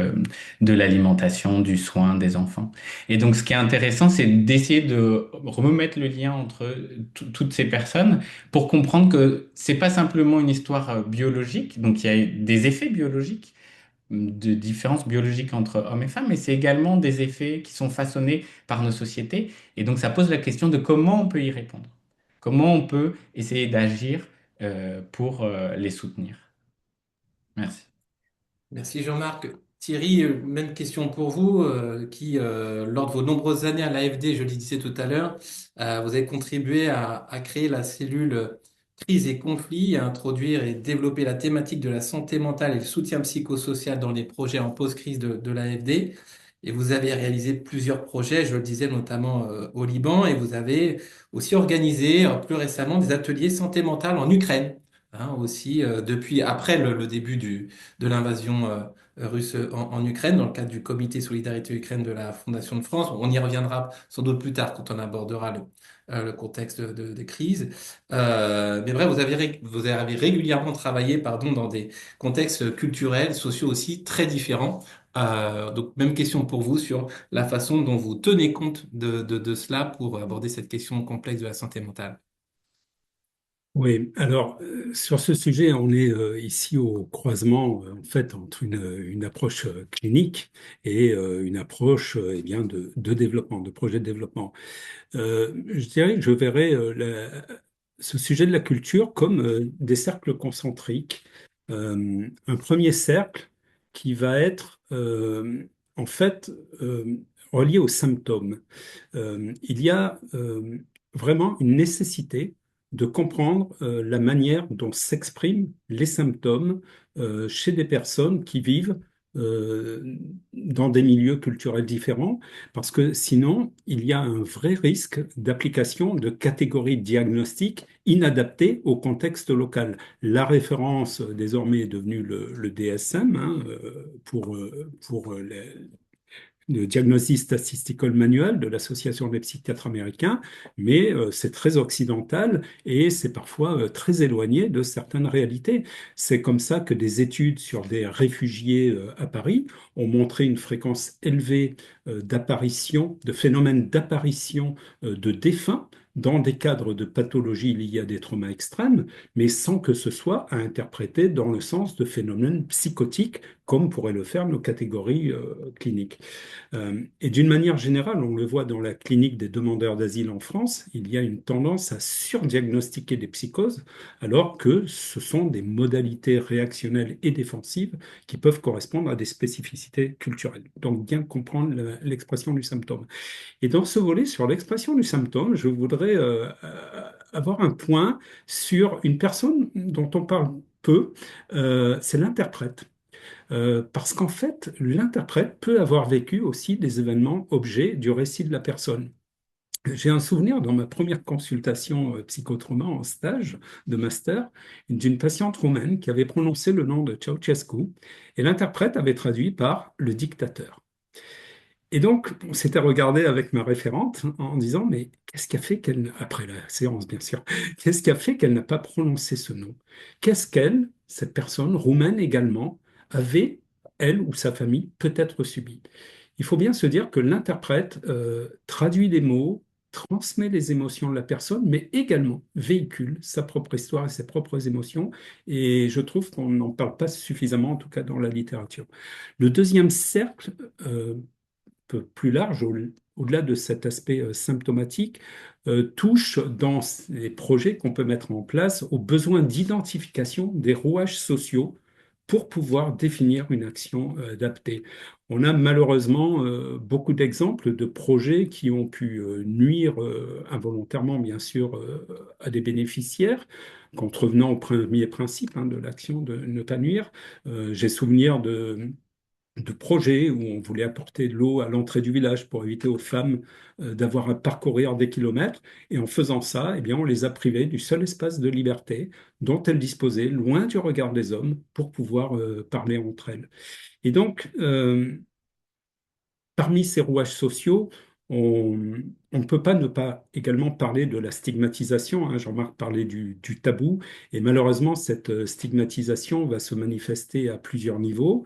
de l'alimentation, du soin des enfants. Et donc, ce qui est intéressant, c'est d'essayer de remettre le lien entre toutes ces personnes pour comprendre que c'est pas simplement une histoire biologique, donc il y a des effets biologiques, de différences biologiques entre hommes et femmes, mais c'est également des effets qui sont façonnés par nos sociétés. Et donc ça pose la question de comment on peut y répondre. Comment on peut essayer d'agir pour les soutenir. Merci. Merci Jean-Marc. Thierry, même question pour vous, lors de vos nombreuses années à l'AFD, je le disais tout à l'heure, vous avez contribué à créer la cellule crise et conflit, à introduire et développer la thématique de la santé mentale et le soutien psychosocial dans les projets en post-crise de l'AFD. Et vous avez réalisé plusieurs projets, je le disais notamment au Liban, et vous avez aussi organisé plus récemment des ateliers santé mentale en Ukraine, hein, aussi depuis après le début de l'invasion russe en Ukraine, dans le cadre du Comité Solidarité Ukraine de la Fondation de France. On y reviendra sans doute plus tard quand on abordera le contexte des crises. Mais bref, vous avez régulièrement travaillé, pardon, dans des contextes culturels, sociaux aussi très différents. Donc, même question pour vous sur la façon dont vous tenez compte de cela pour aborder cette question complexe de la santé mentale. Oui, alors sur ce sujet, on est ici au croisement en fait entre une approche clinique et une approche eh bien de développement, de projet de développement. Je dirais que je verrais ce sujet de la culture comme des cercles concentriques. Un premier cercle qui va être en fait relié aux symptômes. Il y a vraiment une nécessité de comprendre la manière dont s'expriment les symptômes chez des personnes qui vivent dans des milieux culturels différents, parce que sinon, il y a un vrai risque d'application de catégories diagnostiques inadaptées au contexte local. La référence désormais est devenue le DSM hein, pour le Diagnostic Statistical Manual de l'Association des psychiatres américains, mais c'est très occidental et c'est parfois très éloigné de certaines réalités. C'est comme ça que des études sur des réfugiés à Paris ont montré une fréquence élevée d'apparition, de phénomènes d'apparition de défunts dans des cadres de pathologies liées à des traumas extrêmes, mais sans que ce soit à interpréter dans le sens de phénomènes psychotiques, comme pourraient le faire nos catégories cliniques. Et d'une manière générale, on le voit dans la clinique des demandeurs d'asile en France, il y a une tendance à surdiagnostiquer des psychoses, alors que ce sont des modalités réactionnelles et défensives qui peuvent correspondre à des spécificités culturelles. Donc, bien comprendre l'expression du symptôme. Et dans ce volet sur l'expression du symptôme, je voudrais avoir un point sur une personne dont on parle peu, c'est l'interprète. Parce qu'en fait, l'interprète peut avoir vécu aussi des événements objets du récit de la personne. J'ai un souvenir dans ma première consultation psychotrauma en stage de master d'une patiente roumaine qui avait prononcé le nom de Ceausescu et l'interprète avait traduit par le dictateur. Et donc, on s'était regardé avec ma référente en disant, mais qu'est-ce qui a fait qu'elle, après la séance bien sûr, qu'est-ce qui a fait qu'elle n'a pas prononcé ce nom? Qu'est-ce qu'elle, cette personne, roumaine également, avait, elle ou sa famille, peut-être subi? Il faut bien se dire que l'interprète traduit les mots, transmet les émotions de la personne, mais également véhicule sa propre histoire et ses propres émotions. Et je trouve qu'on n'en parle pas suffisamment, en tout cas dans la littérature. Le deuxième cercle, peu plus large, au-delà de cet aspect symptomatique, touche dans les projets qu'on peut mettre en place aux besoins d'identification des rouages sociaux pour pouvoir définir une action adaptée. On a malheureusement beaucoup d'exemples de projets qui ont pu nuire involontairement, bien sûr, à des bénéficiaires, contrevenant au premier principe hein, de l'action de ne pas nuire. J'ai souvenir de projets où on voulait apporter de l'eau à l'entrée du village pour éviter aux femmes d'avoir à parcourir des kilomètres. Et en faisant ça, eh bien, on les a privées du seul espace de liberté dont elles disposaient, loin du regard des hommes, pour pouvoir parler entre elles. Et donc, parmi ces rouages sociaux, On ne peut pas ne pas également parler de la stigmatisation, hein. Jean-Marc parlait du tabou, et malheureusement, cette stigmatisation va se manifester à plusieurs niveaux.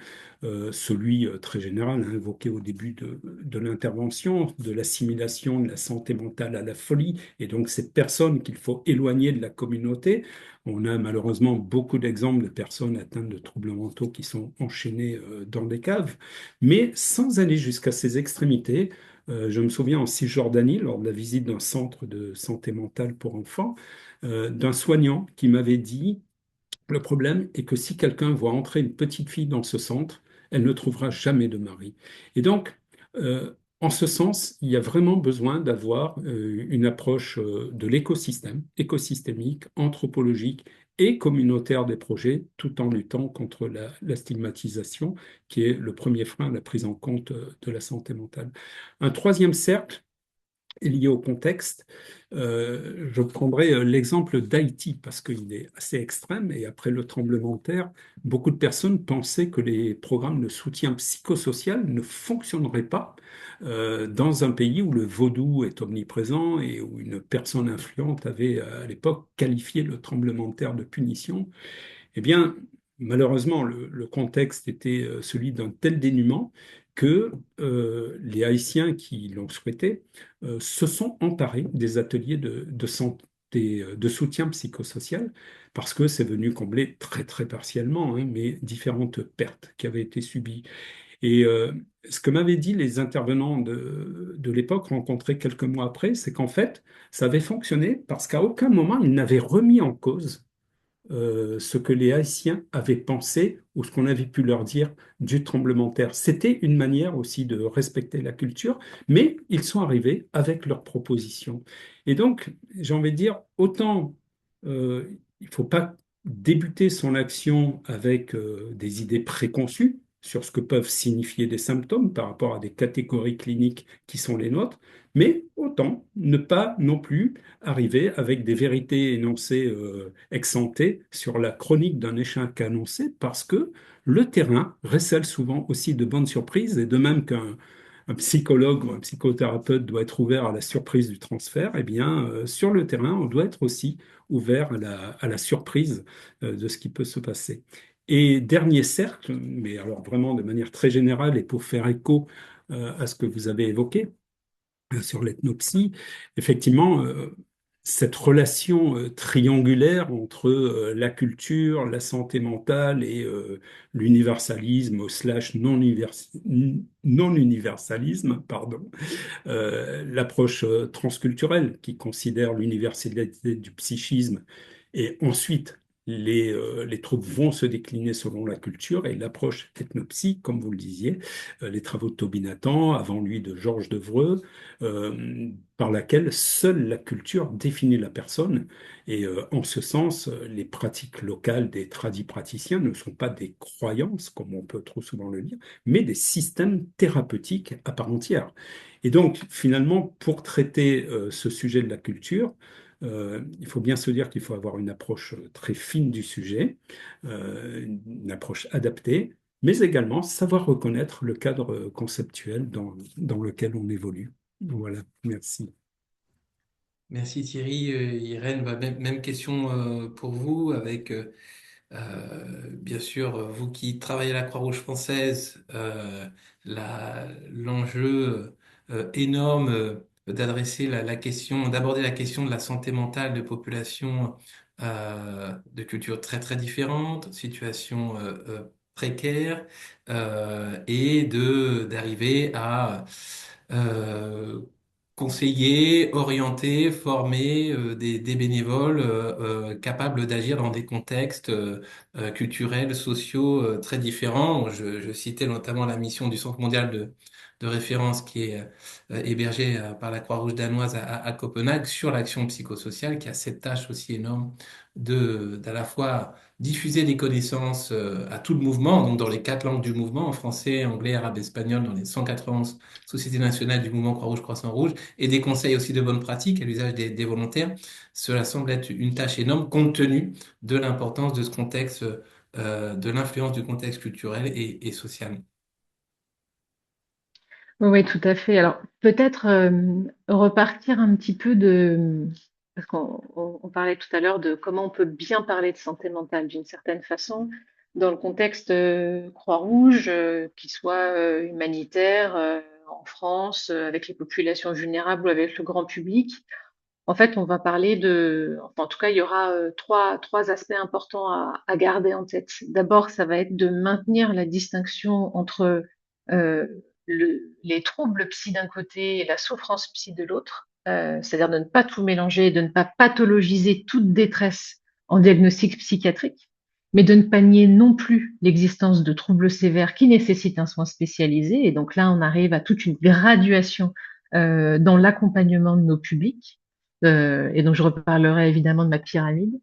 Celui très général, hein, évoqué au début de l'intervention, de l'assimilation de la santé mentale à la folie, et donc ces personnes qu'il faut éloigner de la communauté. On a malheureusement beaucoup d'exemples de personnes atteintes de troubles mentaux qui sont enchaînées dans des caves, mais sans aller jusqu'à ces extrémités. Je me souviens en Cisjordanie, lors de la visite d'un centre de santé mentale pour enfants, d'un soignant qui m'avait dit, le problème est que si quelqu'un voit entrer une petite fille dans ce centre, elle ne trouvera jamais de mari. Et donc, en ce sens, il y a vraiment besoin d'avoir une approche de l'écosystème, écosystémique, anthropologique et communautaire des projets, tout en luttant contre la stigmatisation, qui est le premier frein à la prise en compte de la santé mentale. Un troisième cercle est lié au contexte. Je prendrai l'exemple d'Haïti parce qu'il est assez extrême et après le tremblement de terre, beaucoup de personnes pensaient que les programmes de soutien psychosocial ne fonctionneraient pas dans un pays où le vaudou est omniprésent et où une personne influente avait à l'époque qualifié le tremblement de terre de punition. Eh bien, malheureusement, le contexte était celui d'un tel dénuement que les Haïtiens qui l'ont souhaité se sont emparés des ateliers de santé, de soutien psychosocial, parce que c'est venu combler très très partiellement, hein, mais différentes pertes qui avaient été subies. Et ce que m'avaient dit les intervenants de l'époque, rencontrés quelques mois après, c'est qu'en fait, ça avait fonctionné parce qu'à aucun moment ils n'avaient remis en cause ce que les Haïtiens avaient pensé ou ce qu'on avait pu leur dire du tremblement de terre. C'était une manière aussi de respecter la culture, mais ils sont arrivés avec leurs propositions. Et donc, j'ai envie de dire, autant il ne faut pas débuter son action avec des idées préconçues sur ce que peuvent signifier des symptômes par rapport à des catégories cliniques qui sont les nôtres, mais autant ne pas non plus arriver avec des vérités énoncées ex ante sur la chronique d'un échec annoncé parce que le terrain récèle souvent aussi de bonnes surprises et de même qu'un un psychologue ou un psychothérapeute doit être ouvert à la surprise du transfert, eh bien, sur le terrain, on doit être aussi ouvert à la surprise de ce qui peut se passer. Et dernier cercle, mais alors vraiment de manière très générale et pour faire écho à ce que vous avez évoqué, sur l'ethnopsie, effectivement, cette relation triangulaire entre la culture, la santé mentale et l'universalisme slash non-universalisme, pardon, l'approche transculturelle qui considère l'universalité du psychisme et ensuite les troubles vont se décliner selon la culture et l'approche ethnopsie, comme vous le disiez, les travaux de Toby Nathan, avant lui de Georges Devreux, par laquelle seule la culture définit la personne. Et en ce sens, les pratiques locales des tradis praticiens ne sont pas des croyances, comme on peut trop souvent le dire, mais des systèmes thérapeutiques à part entière. Et donc, finalement, pour traiter ce sujet de la culture, il faut bien se dire qu'il faut avoir une approche très fine du sujet, une approche adaptée, mais également savoir reconnaître le cadre conceptuel dans lequel on évolue. Voilà, merci. Merci Thierry. Irène, bah, même question pour vous, avec bien sûr vous qui travaillez à la Croix-Rouge française, l'enjeu énorme d'adresser la question, d'aborder la question de la santé mentale de populations de cultures très très différentes, situations précaires, et de d'arriver à euh, conseiller, orienter, former des bénévoles capables d'agir dans des contextes culturels, sociaux très différents. Je citais notamment la mission du Centre mondial de référence qui est hébergé par la Croix-Rouge danoise à Copenhague sur l'action psychosociale, qui a cette tâche aussi énorme d'à la fois diffuser des connaissances à tout le mouvement, donc dans les quatre langues du mouvement, en français, anglais, arabe, espagnol, dans les 191 sociétés nationales du mouvement Croix-Rouge, Croissant-Rouge, et des conseils aussi de bonnes pratiques à l'usage des volontaires. Cela semble être une tâche énorme compte tenu de l'importance de ce contexte, de l'influence du contexte culturel et social. Oui, oui, tout à fait. Alors, peut-être repartir un petit peu parce qu'on parlait tout à l'heure de comment on peut bien parler de santé mentale d'une certaine façon, dans le contexte Croix-Rouge, qu'il soit humanitaire, en France, avec les populations vulnérables ou avec le grand public. En fait, on va parler enfin, en tout cas, il y aura trois aspects importants à garder en tête. D'abord, ça va être de maintenir la distinction entre euh, les troubles psy d'un côté et la souffrance psy de l'autre. C'est-à-dire de ne pas tout mélanger, de ne pas pathologiser toute détresse en diagnostic psychiatrique, mais de ne pas nier non plus l'existence de troubles sévères qui nécessitent un soin spécialisé. Et donc là, on arrive à toute une graduation dans l'accompagnement de nos publics. Et donc, je reparlerai évidemment de ma pyramide.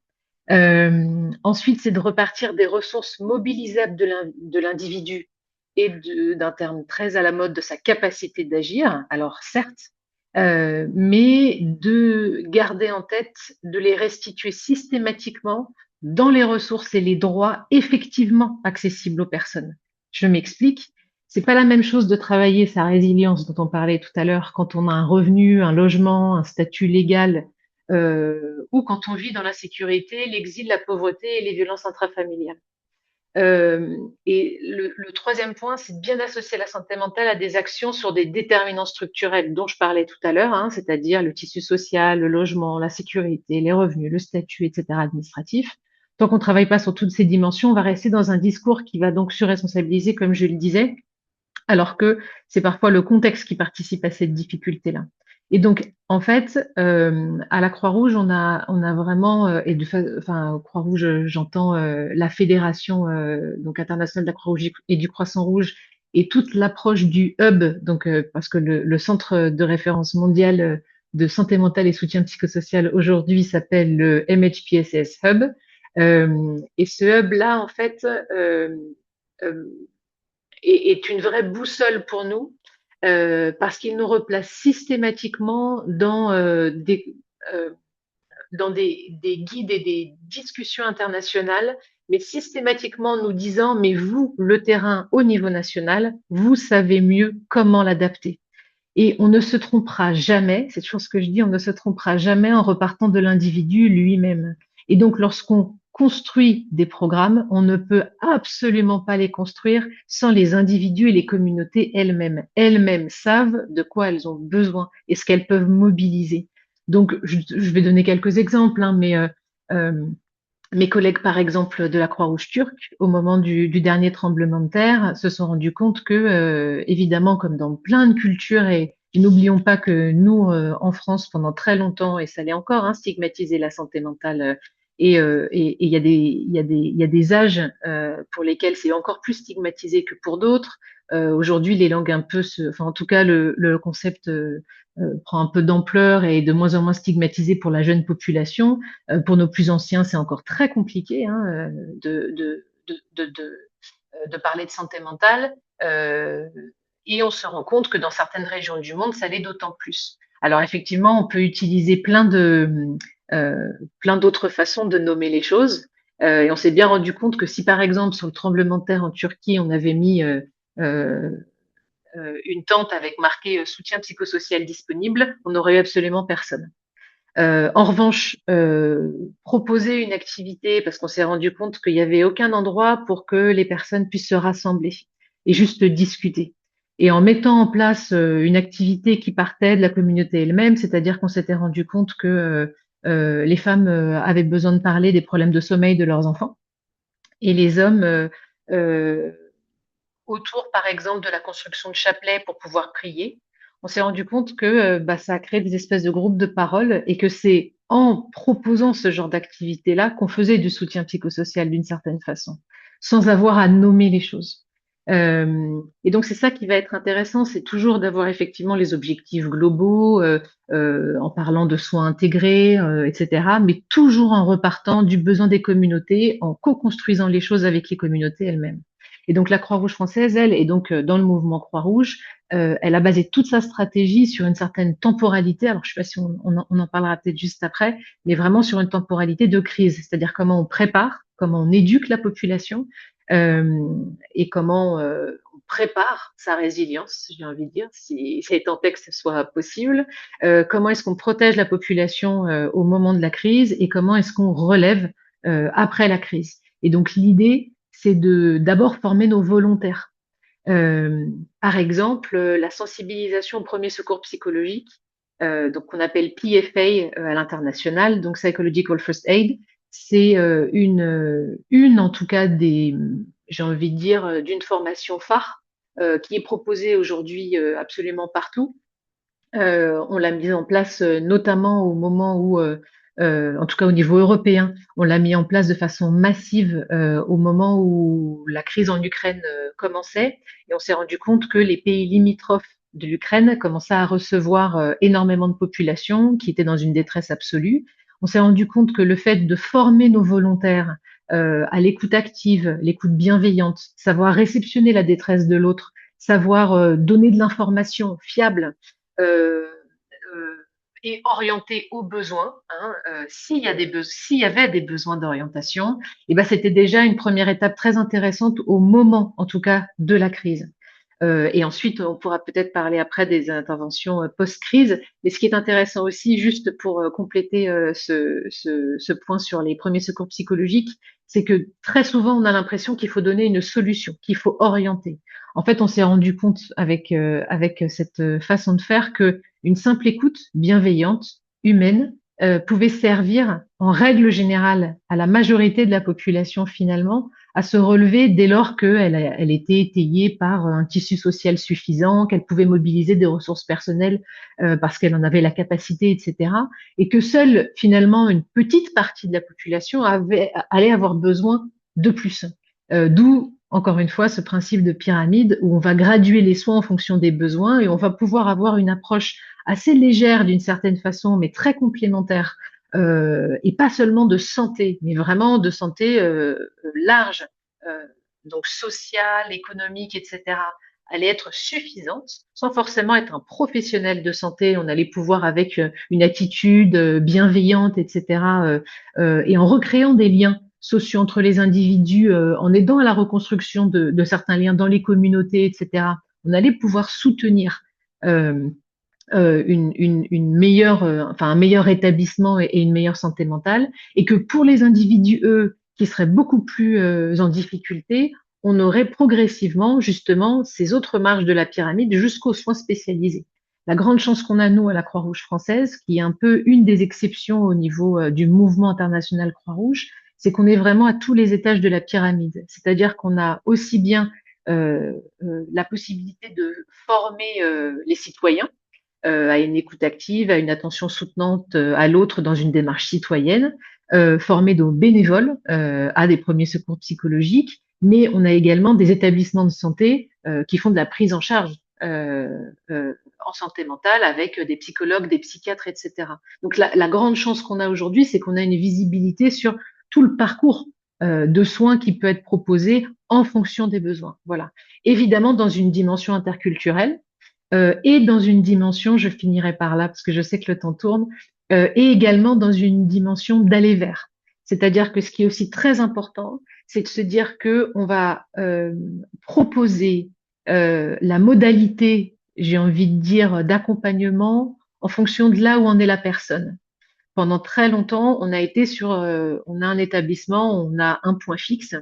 Ensuite, c'est de repartir des ressources mobilisables de l'individu et d'un terme très à la mode de sa capacité d'agir. Alors, certes, mais de garder en tête de les restituer systématiquement dans les ressources et les droits effectivement accessibles aux personnes. Je m'explique. C'est pas la même chose de travailler sa résilience dont on parlait tout à l'heure quand on a un revenu, un logement, un statut légal, ou quand on vit dans l'insécurité, l'exil, la pauvreté et les violences intrafamiliales. Et le troisième point, c'est de bien associer la santé mentale à des actions sur des déterminants structurels dont je parlais tout à l'heure, hein, c'est-à-dire le tissu social, le logement, la sécurité, les revenus, le statut, etc. administratif. Tant qu'on ne travaille pas sur toutes ces dimensions, on va rester dans un discours qui va donc surresponsabiliser, comme je le disais, alors que c'est parfois le contexte qui participe à cette difficulté-là. Et donc, en fait, à la Croix-Rouge, on a vraiment, enfin, Croix-Rouge, j'entends la fédération donc internationale de la Croix-Rouge et du Croissant-Rouge et toute l'approche du hub, donc parce que le centre de référence mondial de santé mentale et soutien psychosocial aujourd'hui s'appelle le MHPSS Hub. Et ce hub-là, en fait, euh, est une vraie boussole pour nous parce qu'il nous replace systématiquement euh, dans des guides et des discussions internationales, mais systématiquement nous disant, mais vous, le terrain au niveau national, vous savez mieux comment l'adapter. Et on ne se trompera jamais, c'est toujours ce que je dis, on ne se trompera jamais en repartant de l'individu lui-même. Et donc, lorsqu'on construit des programmes, on ne peut absolument pas les construire sans les individus et les communautés elles-mêmes. Elles-mêmes savent de quoi elles ont besoin et ce qu'elles peuvent mobiliser. Donc, je vais donner quelques exemples, hein, mais euh, mes collègues, par exemple, de la Croix-Rouge turque, au moment du dernier tremblement de terre, se sont rendus compte que, évidemment, comme dans plein de cultures, et n'oublions pas que nous, en France, pendant très longtemps, et ça l'est encore, hein, stigmatiser la santé mentale, et il y a des âges pour lesquels c'est encore plus stigmatisé que pour d'autres. Aujourd'hui, les langues un peu, enfin, en tout cas, le concept prend un peu d'ampleur et est de moins en moins stigmatisé pour la jeune population. Pour nos plus anciens, c'est encore très compliqué hein, de parler de santé mentale. Et on se rend compte que dans certaines régions du monde, ça l'est d'autant plus. Alors effectivement, on peut utiliser euh, plein d'autres façons de nommer les choses. Et on s'est bien rendu compte que si par exemple sur le tremblement de terre en Turquie, on avait mis euh, une tente avec marqué soutien psychosocial disponible, on n'aurait eu absolument personne. En revanche, proposer une activité parce qu'on s'est rendu compte qu'il n'y avait aucun endroit pour que les personnes puissent se rassembler et juste discuter. Et en mettant en place une activité qui partait de la communauté elle-même, c'est-à-dire qu'on s'était rendu compte que les femmes avaient besoin de parler des problèmes de sommeil de leurs enfants et les hommes euh, autour, par exemple, de la construction de chapelets pour pouvoir prier, on s'est rendu compte que bah, ça a créé des espèces de groupes de parole et que c'est en proposant ce genre d'activité-là qu'on faisait du soutien psychosocial d'une certaine façon, sans avoir à nommer les choses. Et donc c'est ça qui va être intéressant, c'est toujours d'avoir effectivement les objectifs globaux, en parlant de soins intégrés, etc., mais toujours en repartant du besoin des communautés, en co-construisant les choses avec les communautés elles-mêmes. Et donc la Croix-Rouge française, elle, est donc dans le mouvement Croix-Rouge, elle a basé toute sa stratégie sur une certaine temporalité. Alors je ne sais pas si on en parlera peut-être juste après, mais vraiment sur une temporalité de crise, c'est-à-dire comment on prépare, comment on éduque la population et comment on prépare sa résilience, j'ai envie de dire, si tant est que ce soit possible. Comment est-ce qu'on protège la population au moment de la crise et comment est-ce qu'on relève après la crise. Et donc l'idée, c'est de d'abord former nos volontaires. Euh, Par exemple, la sensibilisation au premier secours psychologique, donc qu'on appelle PFA à l'international, donc Psychological First Aid, c'est une en tout cas des, j'ai envie de dire, d'une formation phare qui est proposée aujourd'hui absolument partout. On l'a mise en place notamment au moment où, en tout cas au niveau européen, on l'a mis en place de façon massive au moment où la crise en Ukraine commençait, et on s'est rendu compte que les pays limitrophes de l'Ukraine commençaient à recevoir énormément de populations qui étaient dans une détresse absolue. On s'est rendu compte que le fait de former nos volontaires à l'écoute active, l'écoute bienveillante, savoir réceptionner la détresse de l'autre, savoir donner de l'information fiable euh, euh, et orienté aux besoins. Hein, s'il y avait des besoins d'orientation, et ben c'était déjà une première étape très intéressante au moment, en tout cas, de la crise. Et ensuite, on pourra peut-être parler après des interventions post-crise. Mais ce qui est intéressant aussi, juste pour compléter ce point sur les premiers secours psychologiques, c'est que très souvent, on a l'impression qu'il faut donner une solution, qu'il faut orienter. En fait, on s'est rendu compte avec cette façon de faire que une simple écoute bienveillante, humaine, pouvait servir en règle générale à la majorité de la population finalement à se relever dès lors qu'elle était étayée par un tissu social suffisant, qu'elle pouvait mobiliser des ressources personnelles parce qu'elle en avait la capacité, etc. Et que seule finalement une petite partie de la population allait avoir besoin de plus. D'où encore une fois ce principe de pyramide où on va graduer les soins en fonction des besoins et on va pouvoir avoir une approche assez légère d'une certaine façon, mais très complémentaire et pas seulement de santé, mais vraiment de santé large, euh, donc sociale, économique, etc., allait être suffisante, sans forcément être un professionnel de santé. On allait pouvoir, avec une attitude bienveillante, etc., et en recréant des liens sociaux entre les individus, en aidant à la reconstruction de certains liens dans les communautés, etc., on allait pouvoir soutenir euh, une meilleure, enfin un meilleur établissement et une meilleure santé mentale, et que pour les individus, eux, qui seraient beaucoup plus en difficulté, on aurait progressivement justement ces autres marges de la pyramide jusqu'aux soins spécialisés. La grande chance qu'on a, nous, à la Croix-Rouge française, qui est un peu une des exceptions au niveau du mouvement international Croix-Rouge, c'est qu'on est vraiment à tous les étages de la pyramide. C'est-à-dire qu'on a aussi bien la possibilité de former les citoyens, à une écoute active, à une attention soutenante à l'autre dans une démarche citoyenne, former nos bénévoles à des premiers secours psychologiques, mais on a également des établissements de santé qui font de la prise en charge en santé mentale avec des psychologues, des psychiatres, etc. Donc la grande chance qu'on a aujourd'hui, c'est qu'on a une visibilité sur tout le parcours de soins qui peut être proposé en fonction des besoins. Voilà. Évidemment, dans une dimension interculturelle, et dans une dimension, je finirai par là parce que je sais que le temps tourne, et également dans une dimension d'aller vers. C'est-à-dire que ce qui est aussi très important, c'est de se dire que on va proposer la modalité, j'ai envie de dire, d'accompagnement en fonction de là où en est la personne. Pendant très longtemps, on a été sur, on a un établissement, on a un point fixe,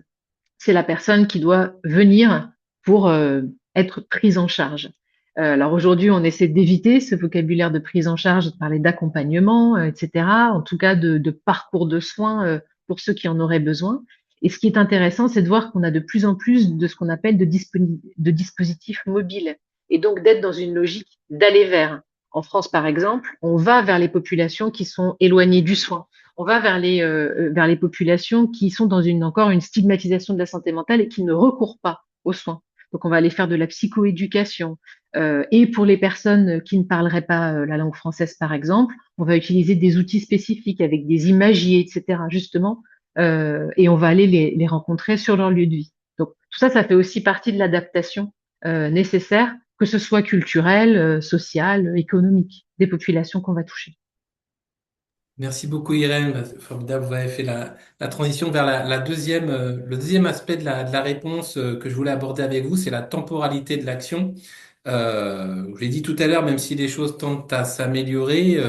c'est la personne qui doit venir pour être prise en charge. Alors aujourd'hui, on essaie d'éviter ce vocabulaire de prise en charge, de parler d'accompagnement, etc. En tout cas, de parcours de soins pour ceux qui en auraient besoin. Et ce qui est intéressant, c'est de voir qu'on a de plus en plus de ce qu'on appelle de dispositifs mobiles, et donc d'être dans une logique d'aller vers. En France, par exemple, on va vers les populations qui sont éloignées du soin. On va vers les populations qui sont dans encore une stigmatisation de la santé mentale et qui ne recourent pas aux soins. Donc, on va aller faire de la psychoéducation. Et pour les personnes qui ne parleraient pas la langue française, par exemple, on va utiliser des outils spécifiques avec des imagiers, etc., justement, et on va aller les rencontrer sur leur lieu de vie. Donc, tout ça, ça fait aussi partie de l'adaptation nécessaire, que ce soit culturelle, sociale, économique, des populations qu'on va toucher. Merci beaucoup Irène. Bah, c'est formidable, vous avez fait la transition vers la deuxième, le deuxième aspect de la réponse que je voulais aborder avec vous, c'est la temporalité de l'action. Je l'ai dit tout à l'heure, même si les choses tendent à s'améliorer,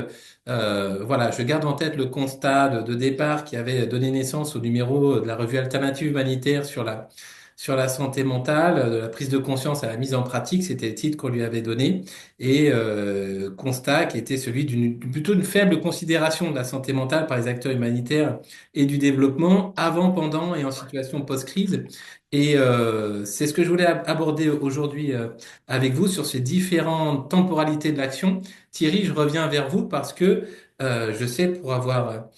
voilà, je garde en tête le constat de départ qui avait donné naissance au numéro de la revue Alternative Humanitaire sur la santé mentale, de la prise de conscience à la mise en pratique, c'était le titre qu'on lui avait donné, et constat qui était celui d'une plutôt une faible considération de la santé mentale par les acteurs humanitaires et du développement avant, pendant et en situation post-crise. Et c'est ce que je voulais aborder aujourd'hui avec vous sur ces différentes temporalités de l'action. Thierry, je reviens vers vous parce que je sais, pour avoir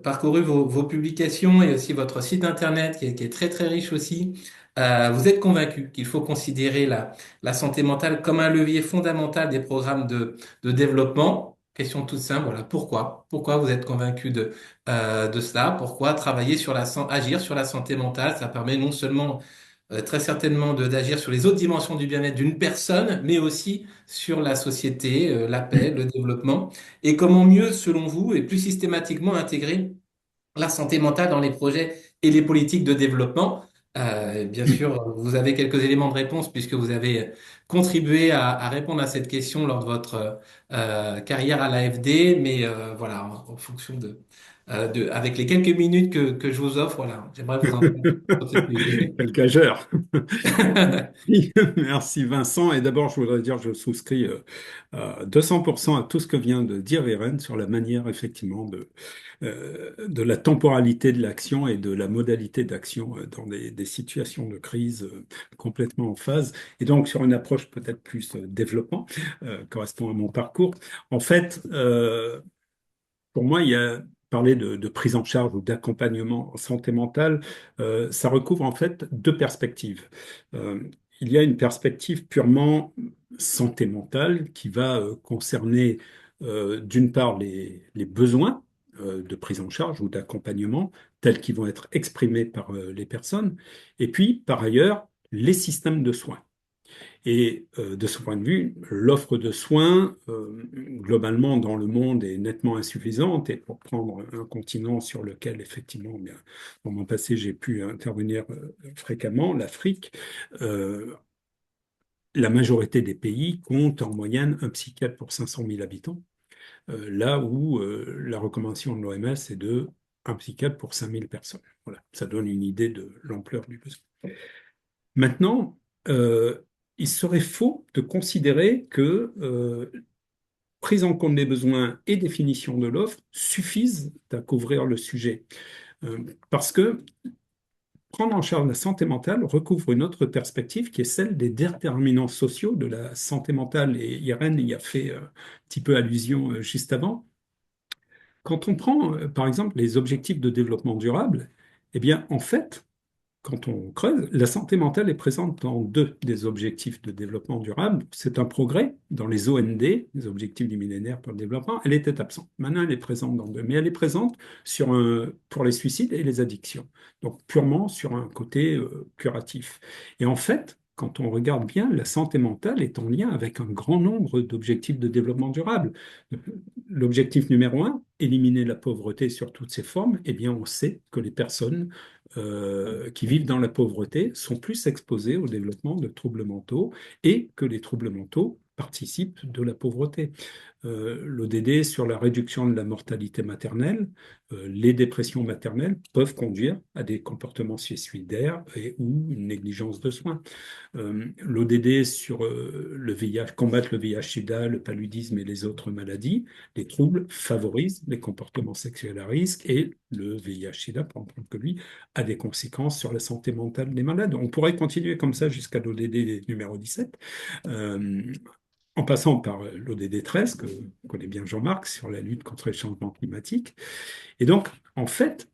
parcouru vos publications et aussi votre site internet qui est très très riche aussi, vous êtes convaincu qu'il faut considérer la santé mentale comme un levier fondamental des programmes de développement. Question toute simple, voilà, pourquoi? Pourquoi vous êtes convaincu de cela? Pourquoi travailler sur agir sur la santé mentale? Ça permet non seulement très certainement d'agir sur les autres dimensions du bien-être d'une personne, mais aussi sur la société, la paix, le développement. Et comment mieux, selon vous, et plus systématiquement intégrer la santé mentale dans les projets et les politiques de développement. Bien sûr, vous avez quelques éléments de réponse puisque vous avez contribué à répondre à cette question lors de votre carrière à l'AFD, mais voilà, en fonction avec les quelques minutes que je vous offre, voilà, j'aimerais vous entendre sur ce sujet. Quel cageur. Merci Vincent. Et d'abord, je voudrais dire que je souscris à 200% à tout ce que vient de dire Irène sur la manière effectivement de la temporalité de l'action et de la modalité d'action dans des situations de crise complètement en phase. Et donc sur une approche peut-être plus développement, correspond à mon parcours. En fait, pour moi, il y a parler de prise en charge ou d'accompagnement en santé mentale, ça recouvre en fait deux perspectives. Euh, il y a une perspective purement santé mentale qui va concerner d'une part les besoins de prise en charge ou d'accompagnement tels qu'ils vont être exprimés par les personnes, et puis par ailleurs les systèmes de soins. Et de ce point de vue, l'offre de soins, globalement, dans le monde est nettement insuffisante. Et pour prendre un continent sur lequel, effectivement, bien, dans mon passé, j'ai pu intervenir fréquemment, l'Afrique, euh, la majorité des pays comptent en moyenne un psychiatre pour 500 000 habitants, là où la recommandation de l'OMS est de un psychiatre pour 5 000 personnes. Voilà, ça donne une idée de l'ampleur du besoin. Maintenant, il serait faux de considérer que prise en compte des besoins et définition de l'offre suffisent à couvrir le sujet. Parce que prendre en charge la santé mentale recouvre une autre perspective qui est celle des déterminants sociaux de la santé mentale. Et Irène y a fait un petit peu allusion juste avant. Quand on prend, par exemple, les objectifs de développement durable, eh bien, en fait, quand on creuse, la santé mentale est présente dans deux des objectifs de développement durable. C'est un progrès dans les OND, les objectifs du millénaire pour le développement. Elle était absente. Maintenant, elle est présente dans deux. Mais elle est présente pour les suicides et les addictions. Donc, purement sur un côté curatif. Et en fait, quand on regarde bien, la santé mentale est en lien avec un grand nombre d'objectifs de développement durable. L'objectif numéro un, éliminer la pauvreté sur toutes ses formes, eh bien, on sait que les personnes qui vivent dans la pauvreté sont plus exposés au développement de troubles mentaux et que les troubles mentaux participent de la pauvreté. L'ODD sur la réduction de la mortalité maternelle, les dépressions maternelles peuvent conduire à des comportements suicidaires et ou une négligence de soins. L'ODD sur le VIH, combattre le VIH-Sida, le paludisme et les autres maladies, les troubles favorisent les comportements sexuels à risque et le VIH-Sida, pour en prendre que lui, a des conséquences sur la santé mentale des malades. On pourrait continuer comme ça jusqu'à l'ODD numéro 17, en passant par l'ODD 13, que connaît bien Jean-Marc, sur la lutte contre les changements climatiques. Et donc, en fait,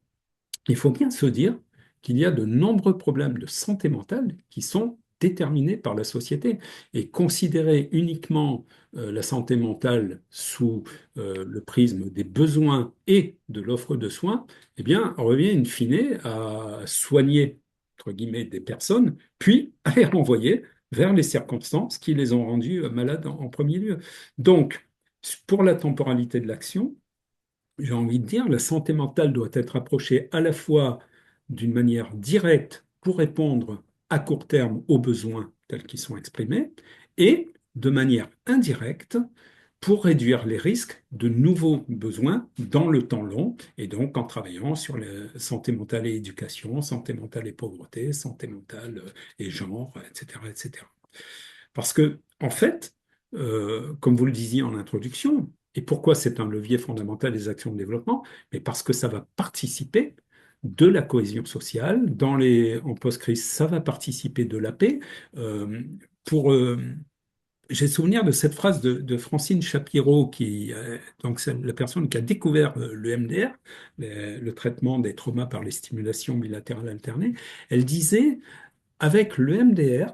il faut bien se dire qu'il y a de nombreux problèmes de santé mentale qui sont déterminés par la société. Et considérer uniquement la santé mentale sous le prisme des besoins et de l'offre de soins, eh bien, on revient in fine à soigner, entre guillemets, des personnes, puis à les renvoyer vers les circonstances qui les ont rendus malades en premier lieu. Donc, pour la temporalité de l'action, j'ai envie de dire, la santé mentale doit être approchée à la fois d'une manière directe pour répondre à court terme aux besoins tels qu'ils sont exprimés et de manière indirecte pour réduire les risques de nouveaux besoins dans le temps long, et donc en travaillant sur la santé mentale et éducation, santé mentale et pauvreté, santé mentale et genre, etc., etc. Parce que, en fait, comme vous le disiez en introduction, et pourquoi c'est un levier fondamental des actions de développement, mais parce que ça va participer de la cohésion sociale. En post-crise, ça va participer de la paix. Euh, pour, j'ai souvenir de cette phrase de Francine Shapiro, donc c'est la personne qui a découvert le MDR, le traitement des traumas par les stimulations bilatérales alternées. Elle disait, avec le MDR,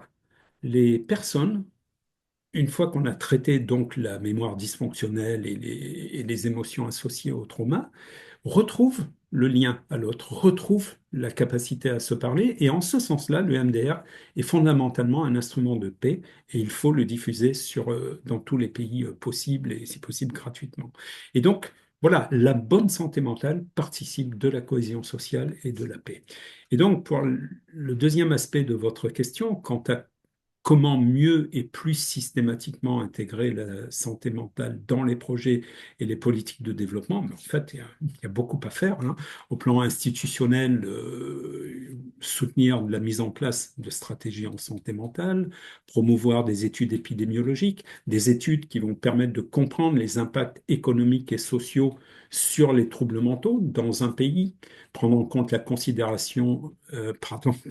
les personnes, une fois qu'on a traité donc la mémoire dysfonctionnelle et les émotions associées au trauma, retrouve le lien à l'autre, retrouve la capacité à se parler. Et en ce sens-là, le MDR est fondamentalement un instrument de paix et il faut le diffuser dans tous les pays possibles et si possible gratuitement. Et donc, voilà, la bonne santé mentale participe de la cohésion sociale et de la paix. Et donc, pour le deuxième aspect de votre question, quant à comment mieux et plus systématiquement intégrer la santé mentale dans les projets et les politiques de développement. Mais en fait, il y a beaucoup à faire, hein. Au plan institutionnel, soutenir la mise en place de stratégies en santé mentale, promouvoir des études épidémiologiques, des études qui vont permettre de comprendre les impacts économiques et sociaux sur les troubles mentaux dans un pays, prendre en compte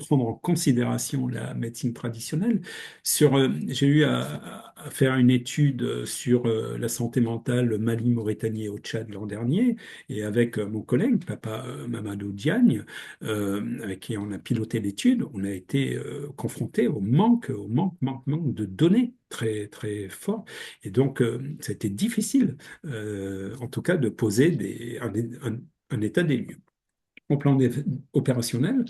prendre en considération la médecine traditionnelle. J'ai eu à faire une étude sur la santé mentale au Mali, Mauritanie et au Tchad l'an dernier, et avec mon collègue, Papa Mamadou Diagne, avec qui on a piloté l'étude, on a été confronté manque de données très, très fort. Et donc, c'était difficile, en tout cas, de poser un état des lieux. Au plan opérationnel,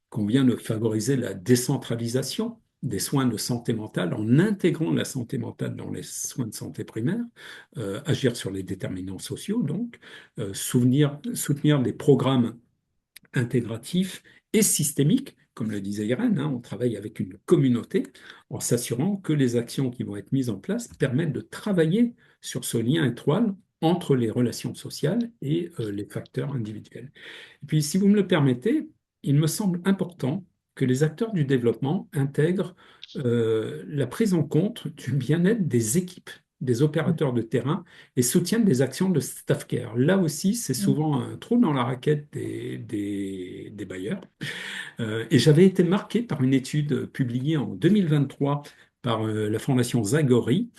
convient de favoriser la décentralisation des soins de santé mentale en intégrant la santé mentale dans les soins de santé primaire, agir sur les déterminants sociaux, donc, soutenir des programmes intégratifs et systémiques, comme le disait Irène, hein, on travaille avec une communauté en s'assurant que les actions qui vont être mises en place permettent de travailler sur ce lien étroit entre les relations sociales et les facteurs individuels. Et puis, si vous me le permettez, il me semble important que les acteurs du développement intègrent la prise en compte du bien-être des équipes, des opérateurs de terrain et soutiennent des actions de staff care. Là aussi, c'est souvent un trou dans la raquette des bailleurs. Et j'avais été marqué par une étude publiée en 2023 par la Fondation Zagori,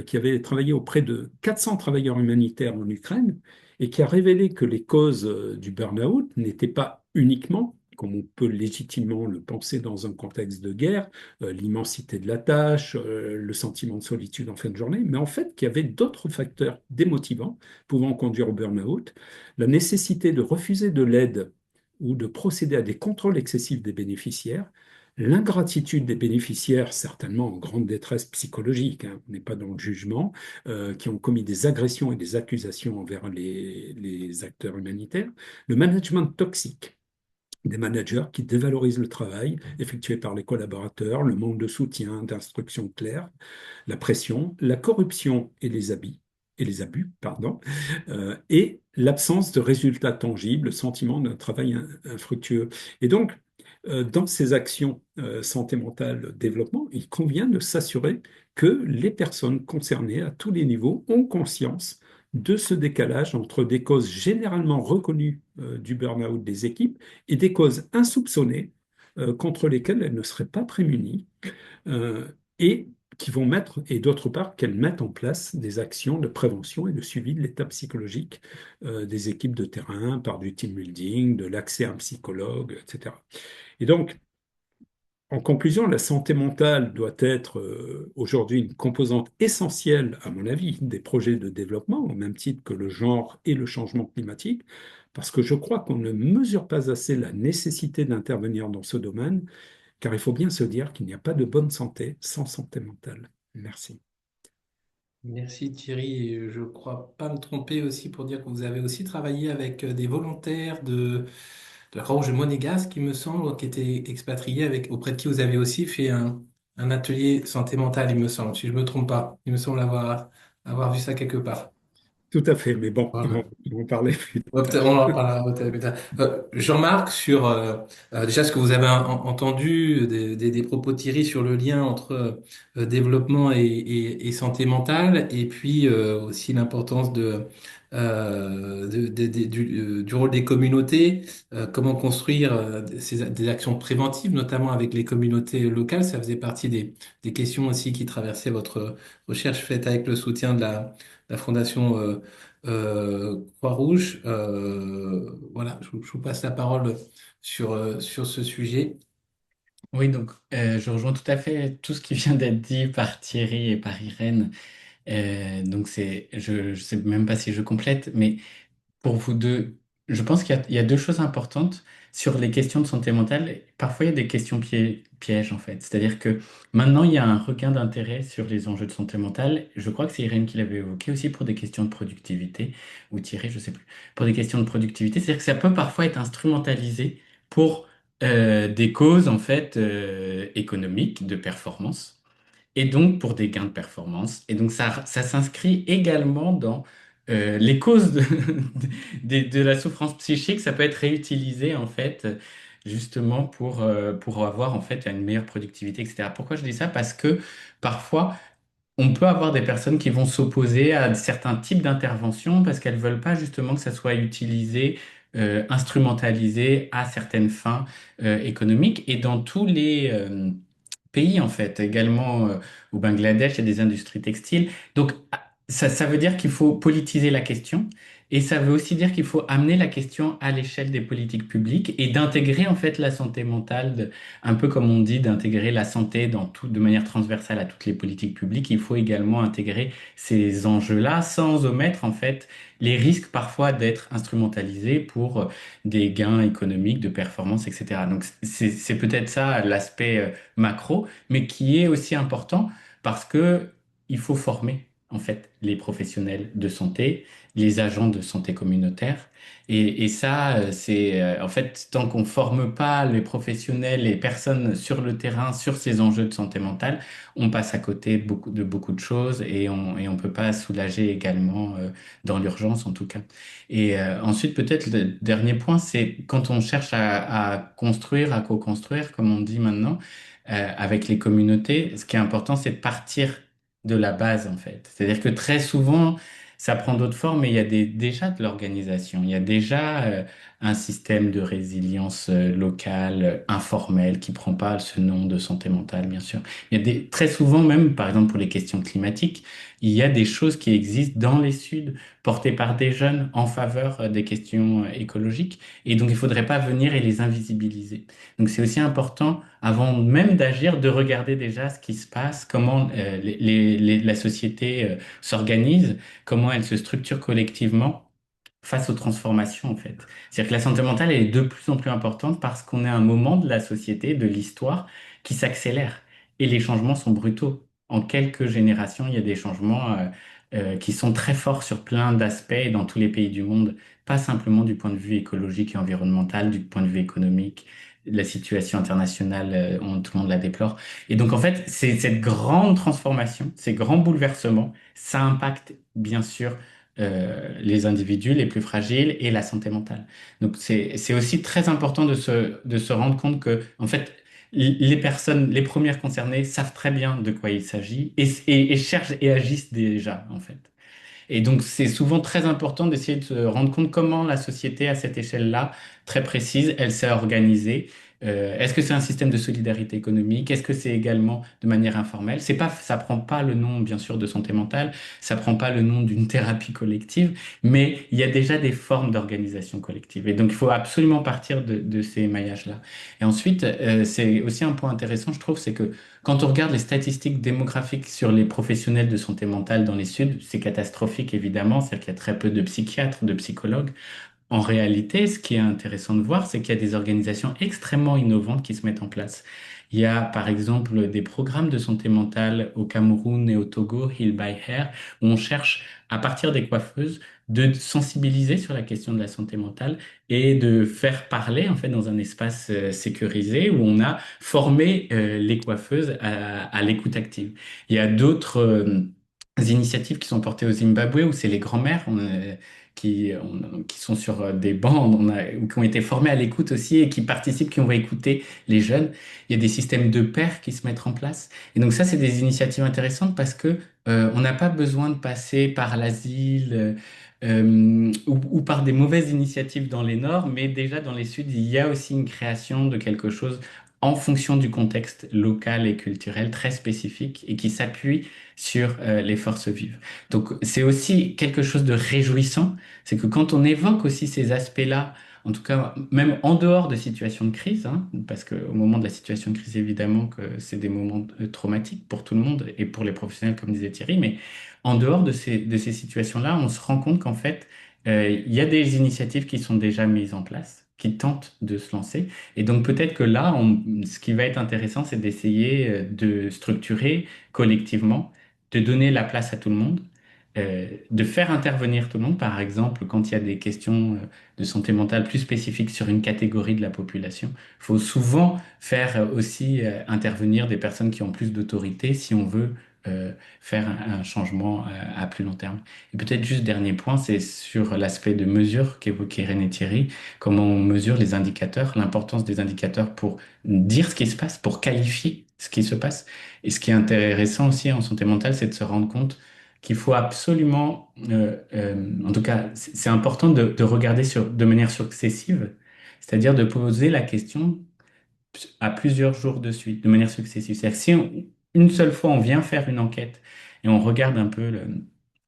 qui avait travaillé auprès de 400 travailleurs humanitaires en Ukraine et qui a révélé que les causes du burn-out n'étaient pas uniquement, comme on peut légitimement le penser dans un contexte de guerre, l'immensité de la tâche, le sentiment de solitude en fin de journée, mais en fait qu'il y avait d'autres facteurs démotivants pouvant conduire au burn-out, la nécessité de refuser de l'aide ou de procéder à des contrôles excessifs des bénéficiaires, l'ingratitude des bénéficiaires, certainement en grande détresse psychologique, hein, on n'est pas dans le jugement, qui ont commis des agressions et des accusations envers les acteurs humanitaires, le management toxique des managers qui dévalorisent le travail effectué par les collaborateurs, le manque de soutien, d'instructions claires, la pression, la corruption et les abus, pardon, et l'absence de résultats tangibles, le sentiment d'un travail infructueux. Et donc, dans ces actions santé mentale développement, il convient de s'assurer que les personnes concernées à tous les niveaux ont conscience de ce décalage entre des causes généralement reconnues du burn-out des équipes et des causes insoupçonnées contre lesquelles elles ne seraient pas prémunies, euh, et et d'autre part, qu'elles mettent en place des actions de prévention et de suivi de l'état psychologique des équipes de terrain par du team building, de l'accès à un psychologue, etc. Et donc, en conclusion, la santé mentale doit être aujourd'hui une composante essentielle, à mon avis, des projets de développement, au même titre que le genre et le changement climatique, parce que je crois qu'on ne mesure pas assez la nécessité d'intervenir dans ce domaine, car il faut bien se dire qu'il n'y a pas de bonne santé sans santé mentale. Merci. Merci Thierry. Et je crois pas me tromper aussi pour dire que vous avez aussi travaillé avec des volontaires de la Croix-Rouge monégasque, il me semble, qui étaient expatriés auprès de qui vous avez aussi fait un atelier santé mentale, il me semble, si je me trompe pas. Il me semble avoir vu ça quelque part. Tout à fait, mais bon, Voilà. on va en parler plus tard. On en reparlera peut-être plus tard. Je remarque sur déjà ce que vous avez entendu des propos de Thierry sur le lien entre développement et santé mentale, et puis aussi l'importance du rôle des communautés, comment construire des actions préventives, notamment avec les communautés locales. Ça faisait partie des questions aussi qui traversaient votre recherche faite avec le soutien de la Fondation. Croix-Rouge. Voilà, je vous passe la parole sur ce sujet. Oui, donc je rejoins tout à fait tout ce qui vient d'être dit par Thierry et par Irène. Je sais même pas si je complète, mais pour vous deux, je pense qu'il y a deux choses importantes sur les questions de santé mentale. Parfois, il y a des questions pièges, en fait. C'est-à-dire que maintenant, il y a un regain d'intérêt sur les enjeux de santé mentale. Je crois que c'est Irène qui l'avait évoqué aussi pour des questions de productivité, ou Thierry, je sais plus, pour des questions de productivité. C'est-à-dire que ça peut parfois être instrumentalisé pour des causes, en fait, économiques, de performance et donc pour des gains de performance. Et donc ça s'inscrit également dans les causes de la souffrance psychique. Ça peut être réutilisé en fait justement pour avoir en fait une meilleure productivité, etc. Pourquoi je dis ça? Parce que parfois on peut avoir des personnes qui vont s'opposer à certains types d'interventions parce qu'elles veulent pas justement que ça soit utilisé, instrumentalisé à certaines fins économiques. Et dans tous les pays, en fait, également au Bangladesh, il y a des industries textiles. Donc, ça veut dire qu'il faut politiser la question et ça veut aussi dire qu'il faut amener la question à l'échelle des politiques publiques et d'intégrer, en fait, la santé mentale, un peu comme on dit, d'intégrer la santé dans tout, de manière transversale à toutes les politiques publiques. Il faut également intégrer ces enjeux-là sans omettre, en fait, les risques parfois d'être instrumentalisés pour des gains économiques, de performance, etc. Donc, c'est peut-être ça l'aspect macro, mais qui est aussi important parce que il faut former en fait les professionnels de santé, les agents de santé communautaire. Et ça, en fait, tant qu'on forme pas les professionnels, les personnes sur le terrain, sur ces enjeux de santé mentale, on passe à côté de beaucoup de choses et on peut pas soulager également dans l'urgence en tout cas. Et ensuite, peut-être le dernier point, c'est quand on cherche à construire, à co-construire, comme on dit maintenant, avec les communautés, ce qui est important, c'est de partir de la base, en fait. C'est-à-dire que très souvent, ça prend d'autres formes, mais il y a déjà de l'organisation. Il y a déjà un système de résilience locale, informel, qui prend pas ce nom de santé mentale, bien sûr. Il y a très souvent, même, par exemple, pour les questions climatiques, il y a des choses qui existent dans les Suds, portées par des jeunes en faveur des questions écologiques. Et donc, il faudrait pas venir et les invisibiliser. Donc c'est aussi important, avant même d'agir, de regarder déjà ce qui se passe, comment la société s'organise, comment elle se structure collectivement face aux transformations en fait. C'est-à-dire que la santé mentale elle est de plus en plus importante parce qu'on est à un moment de la société, de l'histoire qui s'accélère et les changements sont brutaux. En quelques générations, il y a des changements qui sont très forts sur plein d'aspects et dans tous les pays du monde, pas simplement du point de vue écologique et environnemental, du point de vue économique. La situation internationale, tout le monde la déplore. Et donc, en fait, c'est cette grande transformation, ces grands bouleversements, ça impacte bien sûr les individus les plus fragiles et la santé mentale. Donc c'est aussi très important de se rendre compte que en fait les personnes les premières concernées savent très bien de quoi il s'agit et cherchent et agissent déjà en fait. Et donc, c'est souvent très important d'essayer de se rendre compte comment la société, à cette échelle-là, très précise, elle s'est organisée. Est-ce que c'est un système de solidarité économique? Est-ce que c'est également de manière informelle? C'est pas, ça prend pas le nom, bien sûr, de santé mentale, ça prend pas le nom d'une thérapie collective, mais il y a déjà des formes d'organisation collective. Et donc, il faut absolument partir de ces maillages-là. Et ensuite, c'est aussi un point intéressant, je trouve, c'est que quand on regarde les statistiques démographiques sur les professionnels de santé mentale dans les Suds, c'est catastrophique évidemment, c'est-à-dire qu'il y a très peu de psychiatres, de psychologues. En réalité, ce qui est intéressant de voir, c'est qu'il y a des organisations extrêmement innovantes qui se mettent en place. Il y a par exemple des programmes de santé mentale au Cameroun et au Togo, Heal by Hair, où on cherche à partir des coiffeuses de sensibiliser sur la question de la santé mentale et de faire parler en fait dans un espace sécurisé où on a formé les coiffeuses à l'écoute active. Il y a d'autres initiatives qui sont portées au Zimbabwe où c'est les grands-mères qui sont sur des bancs, ou qui ont été formées à l'écoute aussi et qui participent, qui vont écouter les jeunes. Il y a des systèmes de pairs qui se mettent en place. Et donc ça, c'est des initiatives intéressantes parce que on n'a pas besoin de passer par l'asile ou par des mauvaises initiatives dans les Nord, mais déjà dans les Suds, il y a aussi une création de quelque chose en fonction du contexte local et culturel très spécifique et qui s'appuie sur les forces vives. Donc c'est aussi quelque chose de réjouissant, c'est que quand on évoque aussi ces aspects-là, en tout cas même en dehors de situations de crise, hein, parce qu'au moment de la situation de crise, évidemment que c'est des moments traumatiques pour tout le monde et pour les professionnels, comme disait Thierry, mais en dehors de ces situations-là, on se rend compte qu'en fait, il y a des initiatives qui sont déjà mises en place, qui tentent de se lancer. Et donc peut-être que là, ce qui va être intéressant, c'est d'essayer de structurer collectivement, de donner la place à tout le monde, de faire intervenir tout le monde. Par exemple, quand il y a des questions de santé mentale plus spécifiques sur une catégorie de la population, il faut souvent faire aussi intervenir des personnes qui ont plus d'autorité si on veut faire un changement à plus long terme. Et peut-être juste dernier point, c'est sur l'aspect de mesure qu'évoquait René Thierry, comment on mesure les indicateurs, l'importance des indicateurs pour dire ce qui se passe, pour qualifier ce qui se passe. Et ce qui est intéressant aussi en santé mentale, c'est de se rendre compte qu'il faut absolument, en tout cas, c'est important de regarder de manière successive, c'est-à-dire de poser la question à plusieurs jours de suite, de manière successive. C'est-à-dire que si une seule fois on vient faire une enquête et on regarde un peu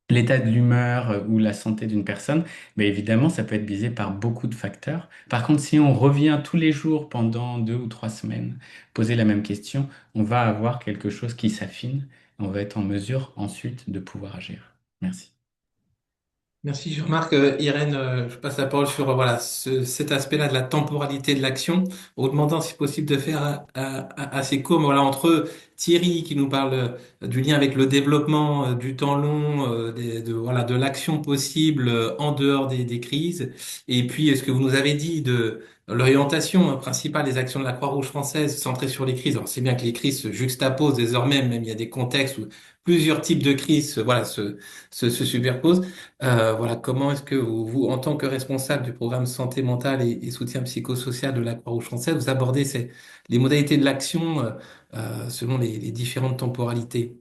l'état de l'humeur ou la santé d'une personne, ben évidemment, ça peut être biaisé par beaucoup de facteurs. Par contre, si on revient tous les jours pendant 2 ou 3 semaines, poser la même question, on va avoir quelque chose qui s'affine. On va être en mesure ensuite de pouvoir agir. Merci. Merci, je remarque, Irène, je passe la parole sur voilà cet aspect-là de la temporalité de l'action, en vous demandant si possible de faire assez court, mais voilà, entre Thierry qui nous parle du lien avec le développement du temps long, voilà, de l'action possible en dehors des crises, et puis ce que vous nous avez dit de l'orientation principale des actions de la Croix-Rouge française centrée sur les crises. Alors, c'est bien que les crises se juxtaposent désormais, même il y a des contextes où plusieurs types de crises, voilà, se superposent. Voilà, comment est-ce que vous, en tant que responsable du programme santé mentale et soutien psychosocial de la Croix-Rouge française, vous abordez les modalités de l'action selon les différentes temporalités?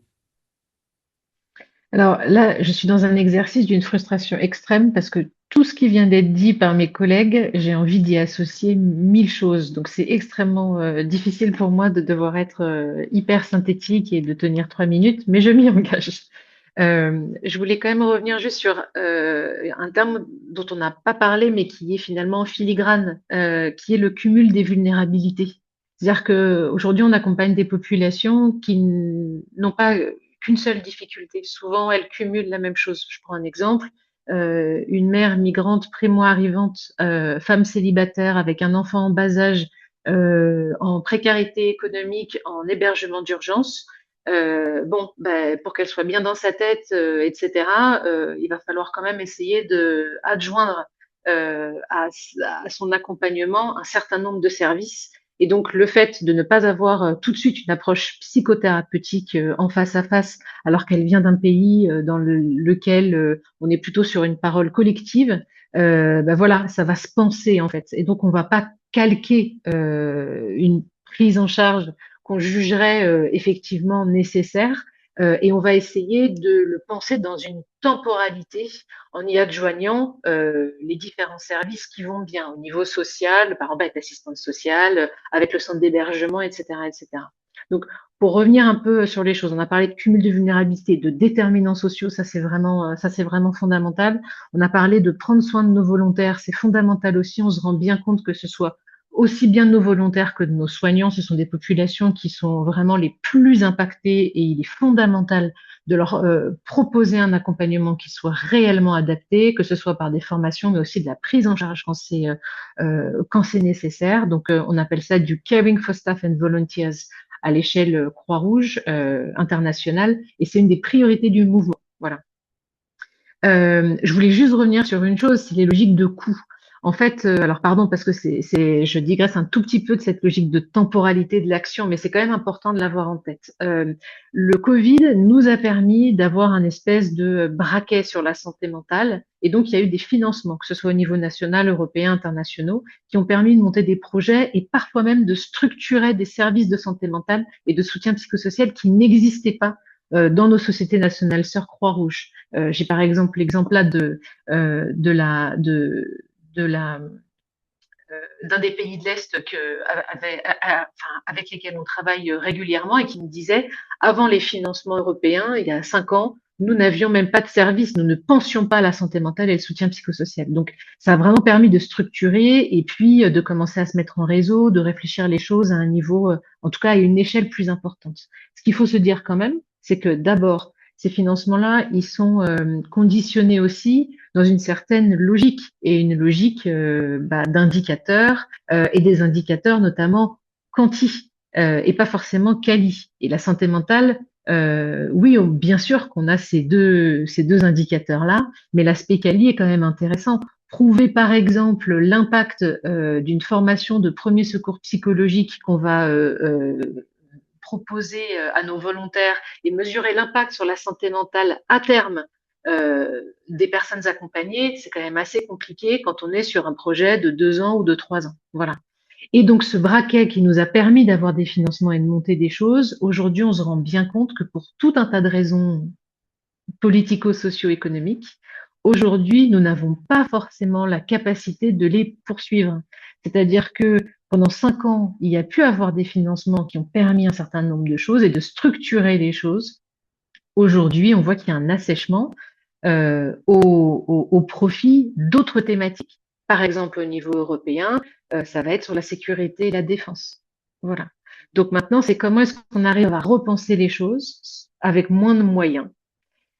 Alors là, je suis dans un exercice d'une frustration extrême parce que tout ce qui vient d'être dit par mes collègues, j'ai envie d'y associer 1000 choses. Donc c'est extrêmement difficile pour moi de devoir être hyper synthétique et de tenir 3 minutes, mais je m'y engage. Je voulais quand même revenir juste sur un terme dont on n'a pas parlé, mais qui est finalement filigrane, qui est le cumul des vulnérabilités. C'est-à-dire qu'aujourd'hui, on accompagne des populations qui n'ont pas qu'une seule difficulté. Souvent, elles cumulent la même chose. Je prends un exemple. Une mère migrante primo-arrivante, femme célibataire avec un enfant en bas âge, en précarité économique, en hébergement d'urgence. Bon, ben, pour qu'elle soit bien dans sa tête, etc., il va falloir quand même essayer de adjoindre à son accompagnement un certain nombre de services. Et donc, le fait de ne pas avoir tout de suite une approche psychothérapeutique en face à face, alors qu'elle vient d'un pays dans lequel on est plutôt sur une parole collective, ben voilà, ça va se penser en fait. Et donc, on va pas calquer une prise en charge qu'on jugerait effectivement nécessaire, et on va essayer de le penser dans une temporalité en y adjoignant les différents services qui vont bien au niveau social, par exemple avec l'assistante sociale, avec le centre d'hébergement, etc., etc. Donc, pour revenir un peu sur les choses, on a parlé de cumul de vulnérabilité, de déterminants sociaux, ça c'est vraiment fondamental. On a parlé de prendre soin de nos volontaires, c'est fondamental aussi. On se rend bien compte que ce soit aussi bien de nos volontaires que de nos soignants. Ce sont des populations qui sont vraiment les plus impactées et il est fondamental de leur proposer un accompagnement qui soit réellement adapté, que ce soit par des formations, mais aussi de la prise en charge quand c'est nécessaire. Donc, on appelle ça du Caring for Staff and Volunteers à l'échelle Croix-Rouge internationale, et c'est une des priorités du mouvement. Voilà. Je voulais juste revenir sur une chose, c'est les logiques de coût. En fait, alors pardon parce que je digresse un tout petit peu de cette logique de temporalité de l'action, mais c'est quand même important de l'avoir en tête. Le Covid nous a permis d'avoir un espèce de braquet sur la santé mentale, et donc il y a eu des financements, que ce soit au niveau national, européen, internationaux, qui ont permis de monter des projets et parfois même de structurer des services de santé mentale et de soutien psychosocial qui n'existaient pas dans nos sociétés nationales sœurs Croix-Rouge. J'ai par exemple l'exemple là d'un des pays de l'Est avec lesquels on travaille régulièrement et qui me disait, avant les financements européens, il y a 5 ans, nous n'avions même pas de service, nous ne pensions pas à la santé mentale et le soutien psychosocial. Donc, ça a vraiment permis de structurer et puis de commencer à se mettre en réseau, de réfléchir les choses à un niveau, en tout cas à une échelle plus importante. Ce qu'il faut se dire quand même, c'est que d'abord, ces financements-là, ils sont conditionnés aussi dans une certaine logique et une logique d'indicateurs et des indicateurs notamment quanti et pas forcément quali. Et la santé mentale, oui, bien sûr qu'on a ces deux indicateurs-là, mais l'aspect quali est quand même intéressant. Prouver par exemple l'impact d'une formation de premier secours psychologique qu'on va proposer à nos volontaires et mesurer l'impact sur la santé mentale à terme des personnes accompagnées, c'est quand même assez compliqué quand on est sur un projet de 2 ans ou de 3 ans. Voilà. Et donc, ce braquet qui nous a permis d'avoir des financements et de monter des choses, aujourd'hui, on se rend bien compte que pour tout un tas de raisons politico-socio-économiques, aujourd'hui, nous n'avons pas forcément la capacité de les poursuivre. C'est-à-dire que pendant 5 ans, il y a pu avoir des financements qui ont permis un certain nombre de choses et de structurer les choses. Aujourd'hui, on voit qu'il y a un assèchement au profit d'autres thématiques. Par exemple, au niveau européen, ça va être sur la sécurité et la défense. Voilà. Donc maintenant, c'est comment est-ce qu'on arrive à repenser les choses avec moins de moyens.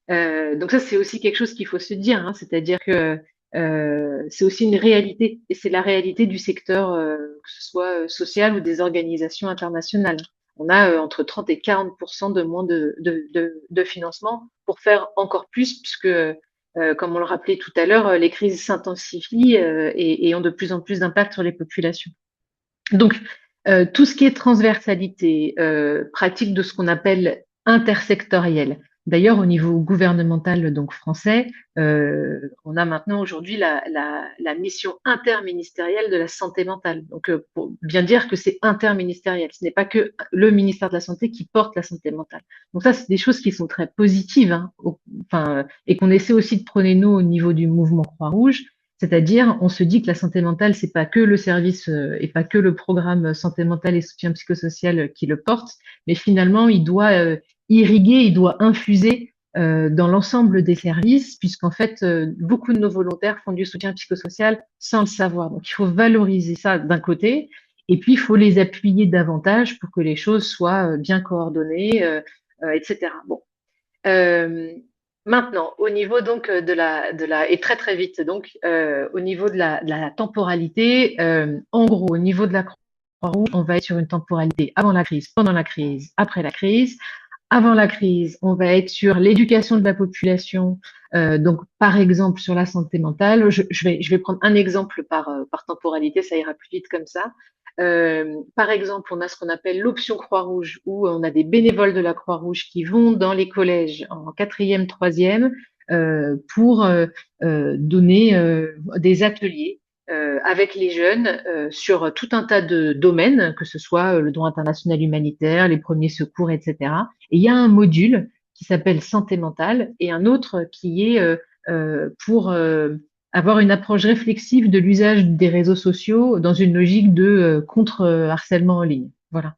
Donc ça, c'est aussi quelque chose qu'il faut se dire, hein, c'est-à-dire que c'est aussi une réalité, et c'est la réalité du secteur, que ce soit social ou des organisations internationales. On a entre 30 et 40% de moins de financement pour faire encore plus, puisque, comme on le rappelait tout à l'heure, les crises s'intensifient et ont de plus en plus d'impact sur les populations. Donc, tout ce qui est transversalité, pratique de ce qu'on appelle intersectoriel. D'ailleurs, au niveau gouvernemental, donc français, on a maintenant aujourd'hui la mission interministérielle de la santé mentale. Donc, pour bien dire que c'est interministériel, ce n'est pas que le ministère de la Santé qui porte la santé mentale. Donc ça, c'est des choses qui sont très positives, hein, et qu'on essaie aussi de prôner nous au niveau du mouvement Croix-Rouge. C'est-à-dire, on se dit que la santé mentale, c'est pas que le service et pas que le programme santé mentale et soutien psychosocial qui le porte, mais finalement, il doit irriguer, il doit infuser dans l'ensemble des services, puisqu'en fait, beaucoup de nos volontaires font du soutien psychosocial sans le savoir. Donc, il faut valoriser ça d'un côté, et puis il faut les appuyer davantage pour que les choses soient bien coordonnées, etc. Bon. Maintenant, au niveau donc et très très vite donc au niveau de la temporalité, en gros au niveau de la Croix-Rouge, on va être sur une temporalité avant la crise, pendant la crise, après la crise. Avant la crise, on va être sur l'éducation de la population, donc par exemple sur la santé mentale. Je vais prendre un exemple par temporalité, ça ira plus vite comme ça. Par exemple, on a ce qu'on appelle l'option Croix-Rouge, où on a des bénévoles de la Croix-Rouge qui vont dans les collèges en 4e, 3e pour donner des ateliers avec les jeunes sur tout un tas de domaines, que ce soit le droit international humanitaire, les premiers secours, etc. Et il y a un module qui s'appelle santé mentale et un autre qui est pour avoir une approche réflexive de l'usage des réseaux sociaux dans une logique de contre-harcèlement en ligne. Voilà.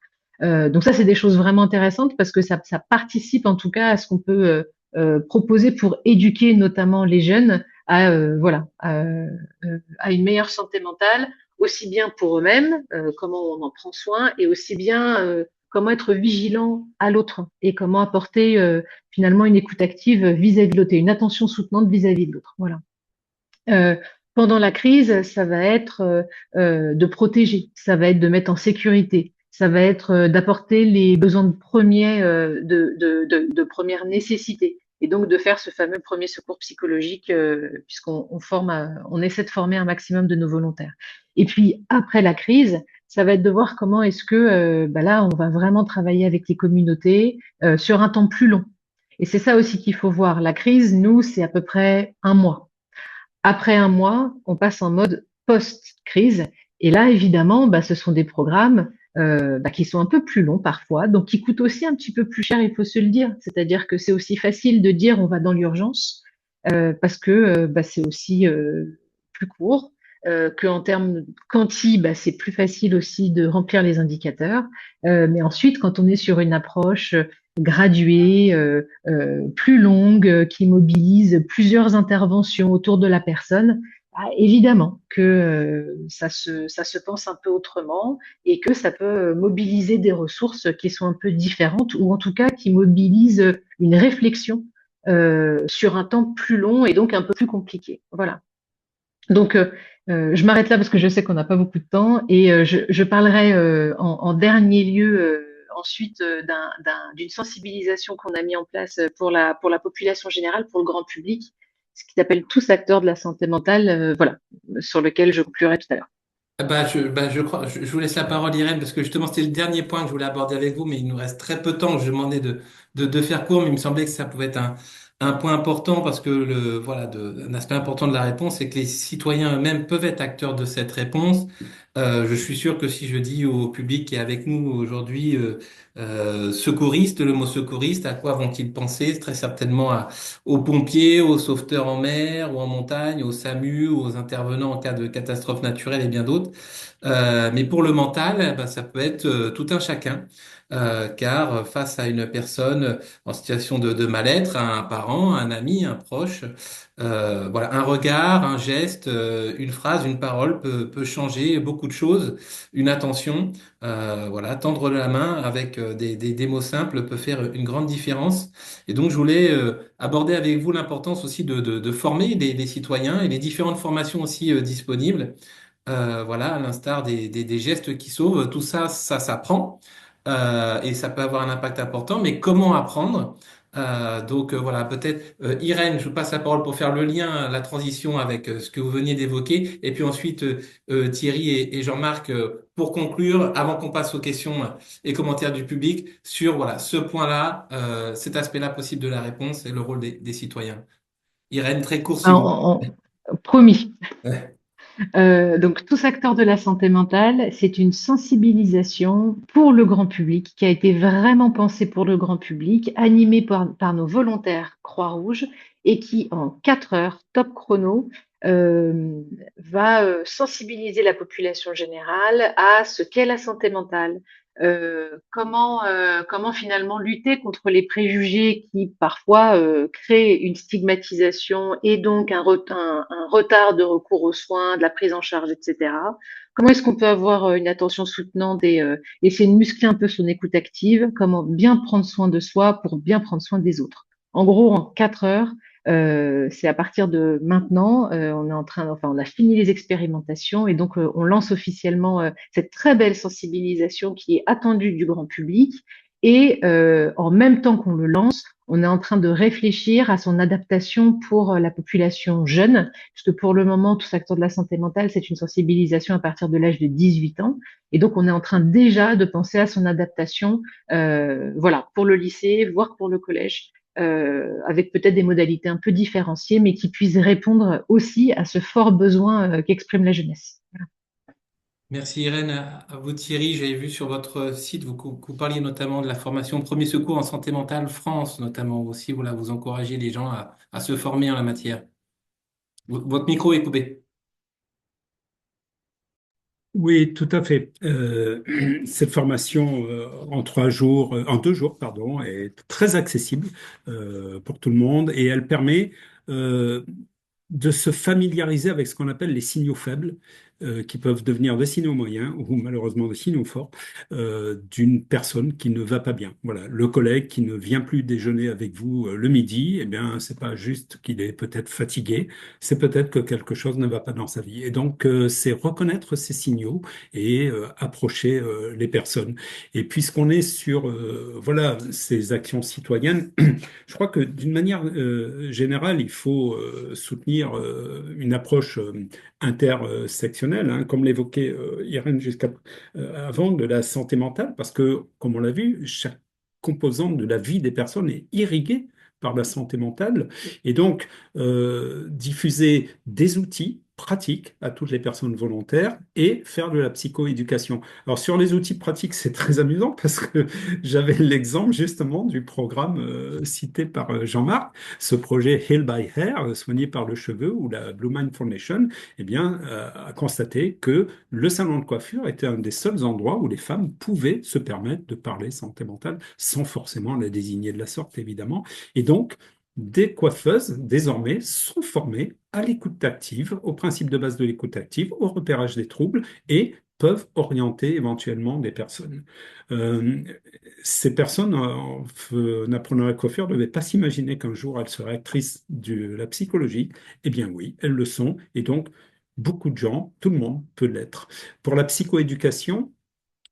Donc ça, c'est des choses vraiment intéressantes parce que ça participe en tout cas à ce qu'on peut proposer pour éduquer notamment les jeunes à une meilleure santé mentale aussi bien pour eux-mêmes, comment on en prend soin, et aussi bien comment être vigilant à l'autre et comment apporter finalement une écoute active vis-à-vis de l'autre et une attention soutenante vis-à-vis de l'autre. Voilà. Euh, Pendant la crise, ça va être de protéger, ça va être de mettre en sécurité, ça va être d'apporter les besoins premiers de première nécessité, et donc de faire ce fameux premier secours psychologique, puisqu'on forme, on essaie de former un maximum de nos volontaires. Et puis après la crise, ça va être de voir comment est-ce que bah là, on va vraiment travailler avec les communautés sur un temps plus long. Et c'est ça aussi qu'il faut voir. La crise, nous, c'est à peu près un mois. Après un mois, on passe en mode post-crise. Et là, évidemment, bah, ce sont des programmes bah, qui sont un peu plus longs parfois, donc qui coûtent aussi un petit peu plus cher, il faut se le dire. C'est-à-dire que c'est aussi facile de dire on va dans l'urgence parce que bah, c'est aussi plus court, que en termes quanti, bah, c'est plus facile aussi de remplir les indicateurs. Mais ensuite, quand on est sur une approche graduée, plus longue, qui mobilise plusieurs interventions autour de la personne, bah, évidemment que ça se pense un peu autrement et que ça peut mobiliser des ressources qui sont un peu différentes ou en tout cas qui mobilisent une réflexion sur un temps plus long et donc un peu plus compliqué. Voilà. Donc, je m'arrête là parce que je sais qu'on n'a pas beaucoup de temps et je parlerai en dernier lieu ensuite d'une sensibilisation qu'on a mis en place pour la population générale, pour le grand public, ce qui s'appelle tous acteurs de la santé mentale, voilà, sur lequel je conclurai tout à l'heure. Je crois, je vous laisse la parole, Irène, parce que justement, c'était le dernier point que je voulais aborder avec vous, mais il nous reste très peu de temps. Je demandais de faire court, mais il me semblait que ça pouvait être un point important parce que un aspect important de la réponse, c'est que les citoyens eux-mêmes peuvent être acteurs de cette réponse. Je suis sûr que si je dis au public qui est avec nous aujourd'hui, secouriste, le mot secouriste, à quoi vont-ils penser? Très certainement aux pompiers, aux sauveteurs en mer ou en montagne, aux SAMU, aux intervenants en cas de catastrophe naturelle et bien d'autres. Mais pour le mental, ça peut être tout un chacun, car face à une personne en situation de mal-être, un parent, un ami, un proche, un regard, un geste, une phrase, une parole peut changer beaucoup de choses. Une attention, tendre la main avec des mots simples peut faire une grande différence. Et donc, je voulais aborder avec vous l'importance aussi de former les citoyens et les différentes formations aussi disponibles. À l'instar des gestes qui sauvent, tout ça, ça s'apprend et ça peut avoir un impact important. Mais comment apprendre? Peut-être Irène, je vous passe la parole pour faire le lien, la transition avec ce que vous veniez d'évoquer, et puis ensuite Thierry et Jean-Marc pour conclure, avant qu'on passe aux questions et commentaires du public sur ce point-là, cet aspect-là possible de la réponse et le rôle des citoyens. Irène, très court si vous. Promis. Ouais. Donc, tous acteurs de la santé mentale, c'est une sensibilisation pour le grand public qui a été vraiment pensée pour le grand public, animée par nos volontaires Croix-Rouge et qui, en 4 heures, top chrono, va sensibiliser la population générale à ce qu'est la santé mentale, comment finalement lutter contre les préjugés qui parfois créent une stigmatisation et donc un retard de recours aux soins, de la prise en charge, etc. Comment est-ce qu'on peut avoir une attention soutenante et essayer de muscler un peu son écoute active? Comment bien prendre soin de soi pour bien prendre soin des autres? En gros, en 4 heures, c'est à partir de maintenant, on a fini les expérimentations et donc on lance officiellement cette très belle sensibilisation qui est attendue du grand public. Et en même temps qu'on le lance, on est en train de réfléchir à son adaptation pour la population jeune, puisque pour le moment, tout secteur de la santé mentale, c'est une sensibilisation à partir de l'âge de 18 ans. Et donc, on est en train déjà de penser à son adaptation, pour le lycée, voire pour le collège avec peut-être des modalités un peu différenciées, mais qui puissent répondre aussi à ce fort besoin qu'exprime la jeunesse. Voilà. Merci Irène. À vous Thierry, j'avais vu sur votre site, vous parliez notamment de la formation Premier Secours en santé mentale France, notamment aussi, vous encouragez les gens à se former en la matière. Votre micro est coupé. Oui, tout à fait. Cette formation en 3 jours, en 2 jours, pardon, est très accessible pour tout le monde et elle permet euh, de se familiariser avec ce qu'on appelle les signaux faibles qui peuvent devenir des signaux moyens ou malheureusement des signaux forts d'une personne qui ne va pas bien. Voilà, le collègue qui ne vient plus déjeuner avec vous le midi, eh bien, c'est pas juste qu'il est peut-être fatigué, c'est peut-être que quelque chose ne va pas dans sa vie. Et donc, c'est reconnaître ces signaux et approcher les personnes. Et puisqu'on est sur voilà ces actions citoyennes, je crois que d'une manière générale, il faut soutenir une approche intersectionnelle, hein, comme l'évoquait Irène jusqu'à avant, de la santé mentale, parce que, comme on l'a vu, chaque composante de la vie des personnes est irriguée par la santé mentale. Et donc, diffuser des outils pratiques à toutes les personnes volontaires et faire de la psychoéducation. Alors, sur les outils pratiques, c'est très amusant parce que j'avais l'exemple justement du programme cité par Jean-Marc, ce projet Heal by Hair, soigné par le cheveu, ou la Blue Mind Foundation, eh bien, a constaté que le salon de coiffure était un des seuls endroits où les femmes pouvaient se permettre de parler santé mentale sans forcément la désigner de la sorte, évidemment. Et donc, des coiffeuses, désormais, sont formées à l'écoute active, au principe de base de l'écoute active, au repérage des troubles et peuvent orienter éventuellement des personnes. Euh, Ces personnes, en apprenant la coiffure, ne devaient pas s'imaginer qu'un jour elles seraient actrices de la psychologie. Eh bien oui, elles le sont. Et donc, beaucoup de gens, tout le monde peut l'être. Pour la psychoéducation,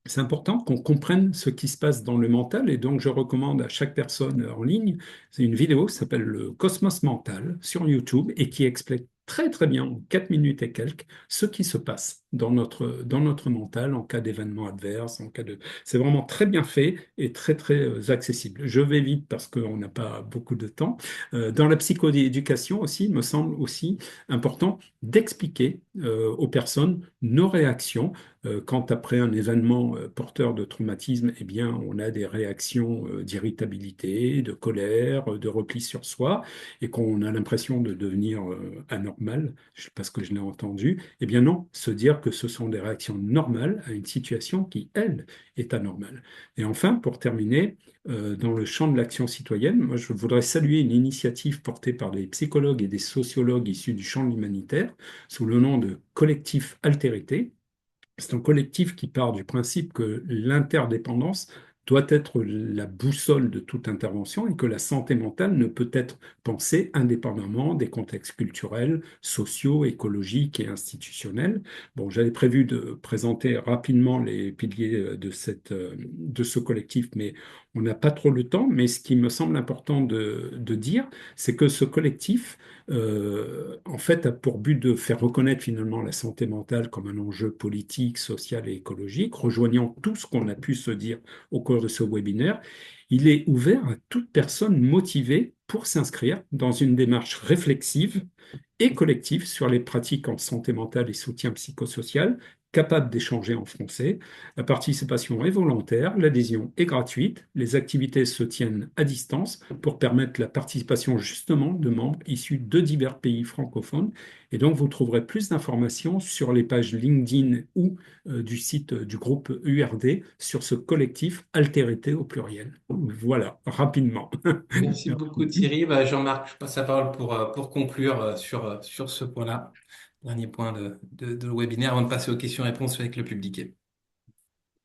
c'est important qu'on comprenne ce qui se passe dans le mental et donc je recommande à chaque personne en ligne, c'est une vidéo qui s'appelle le Cosmos mental sur YouTube et qui explique très très bien en 4 minutes et quelques ce qui se passe dans notre mental en cas d'événement adverse, en cas de... C'est vraiment très bien fait et très très accessible. Je vais vite parce qu'on n'a pas beaucoup de temps. Dans la psychoéducation aussi, il me semble aussi important d'expliquer aux personnes nos réactions quand après un événement porteur de traumatisme, eh bien, on a des réactions d'irritabilité, de colère, de repli sur soi, et qu'on a l'impression de devenir anormal, parce que je l'ai entendu, eh bien non, se dire que ce sont des réactions normales à une situation qui, elle, est anormale. Et enfin, pour terminer, dans le champ de l'action citoyenne, moi, je voudrais saluer une initiative portée par des psychologues et des sociologues issus du champ de l'humanitaire, sous le nom de Collectif Altérité. C'est un collectif qui part du principe que l'interdépendance doit être la boussole de toute intervention et que la santé mentale ne peut être pensée indépendamment des contextes culturels, sociaux, écologiques et institutionnels. Bon, j'avais prévu de présenter rapidement les piliers de ce collectif, mais on n'a pas trop le temps. Mais ce qui me semble important de dire, c'est que ce collectif en fait, a pour but de faire reconnaître finalement la santé mentale comme un enjeu politique, social et écologique, rejoignant tout ce qu'on a pu se dire au cours de ce webinaire. Il est ouvert à toute personne motivée pour s'inscrire dans une démarche réflexive et collective sur les pratiques en santé mentale et soutien psychosocial, capable d'échanger en français. La participation est volontaire, l'adhésion est gratuite, les activités se tiennent à distance pour permettre la participation justement de membres issus de divers pays francophones. Et donc, vous trouverez plus d'informations sur les pages LinkedIn ou du site du groupe URD sur ce collectif Altérité au pluriel. Voilà, rapidement. Merci beaucoup Thierry. Bah, Jean-Marc, je passe la parole pour conclure sur ce point-là. Dernier point de webinaire avant de passer aux questions-réponses avec le public.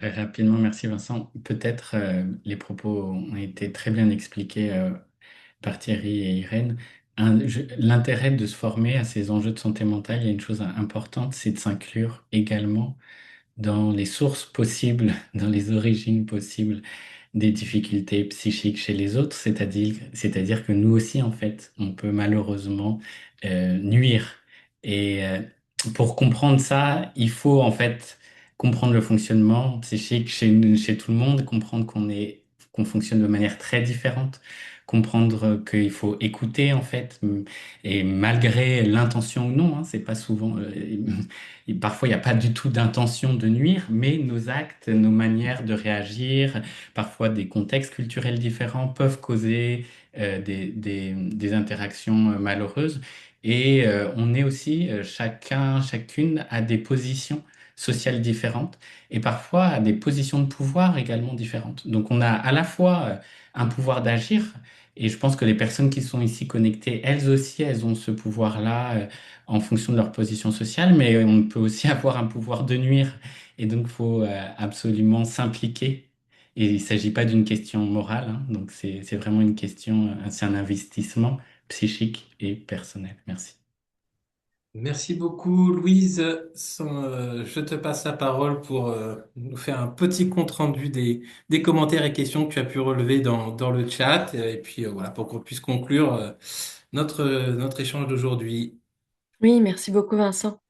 Rapidement, merci Vincent. Peut-être les propos ont été très bien expliqués par Thierry et Irène. L'intérêt de se former à ces enjeux de santé mentale, il y a une chose importante, c'est de s'inclure également dans les sources possibles, dans les origines possibles des difficultés psychiques chez les autres, c'est-à-dire que nous aussi, en fait, on peut malheureusement nuire. Et pour comprendre ça, il faut en fait comprendre le fonctionnement psychique chez tout le monde, comprendre qu'on fonctionne de manière très différente, comprendre qu'il faut écouter en fait, et malgré l'intention ou non, hein, c'est pas souvent, et parfois il n'y a pas du tout d'intention de nuire, mais nos actes, nos manières de réagir, parfois des contextes culturels différents peuvent causer des interactions malheureuses. Et on est aussi chacune à des positions sociales différentes et parfois à des positions de pouvoir également différentes. Donc on a à la fois un pouvoir d'agir Et je pense que les personnes qui sont ici connectées, elles aussi, elles ont ce pouvoir-là en fonction de leur position sociale, mais on peut aussi avoir un pouvoir de nuire. Et donc, il faut absolument s'impliquer. Et il ne s'agit pas d'une question morale, hein. Donc c'est vraiment une question, c'est un investissement psychique et personnel. Merci. Merci beaucoup, Louise. Je te passe la parole pour nous faire un petit compte-rendu des commentaires et questions que tu as pu relever dans le chat. Et puis voilà, pour qu'on puisse conclure notre échange d'aujourd'hui. Oui, merci beaucoup Vincent.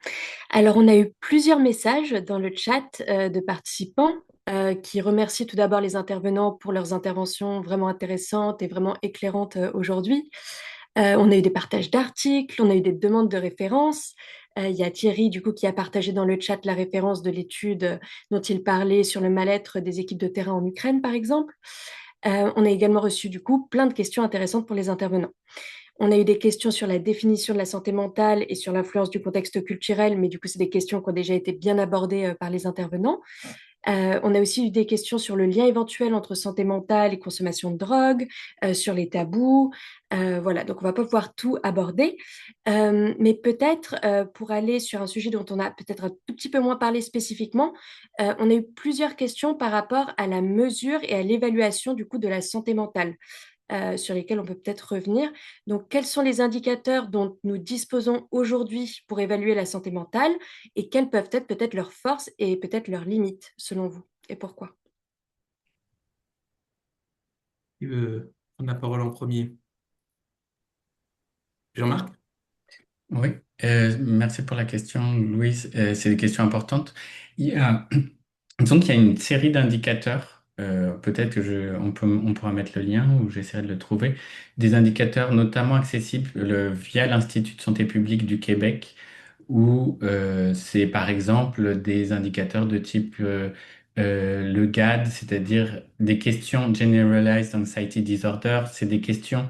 Alors, on a eu plusieurs messages dans le chat de participants qui remercient tout d'abord les intervenants pour leurs interventions vraiment intéressantes et vraiment éclairantes aujourd'hui. On a eu des partages d'articles, on a eu des demandes de références. Il y a Thierry, du coup, qui a partagé dans le chat la référence de l'étude dont il parlait sur le mal-être des équipes de terrain en Ukraine, par exemple. On a également reçu, du coup, plein de questions intéressantes pour les intervenants. On a eu des questions sur la définition de la santé mentale et sur l'influence du contexte culturel, mais du coup, c'est des questions qui ont déjà été bien abordées par les intervenants. On a aussi eu des questions sur le lien éventuel entre santé mentale et consommation de drogue, sur les tabous. Voilà, donc on va pas pouvoir tout aborder, mais peut-être pour aller sur un sujet dont on a peut-être un tout petit peu moins parlé spécifiquement, on a eu plusieurs questions par rapport à la mesure et à l'évaluation du coup de la santé mentale sur lesquels on peut peut-être revenir. Donc, quels sont les indicateurs dont nous disposons aujourd'hui pour évaluer la santé mentale et quelles peuvent être peut-être leurs forces et peut-être leurs limites, selon vous, et pourquoi? Tu veux prendre la parole en premier? Jean-Marc? Oui, merci pour la question, Louise. C'est des questions importantes. Il y a, disons qu'il y a une série d'indicateurs. Peut-être que on pourra mettre le lien ou j'essaierai de le trouver. Des indicateurs notamment accessibles via l'Institut de santé publique du Québec, où c'est par exemple des indicateurs de type le GAD, c'est-à-dire des questions Generalized Anxiety Disorder. C'est des questions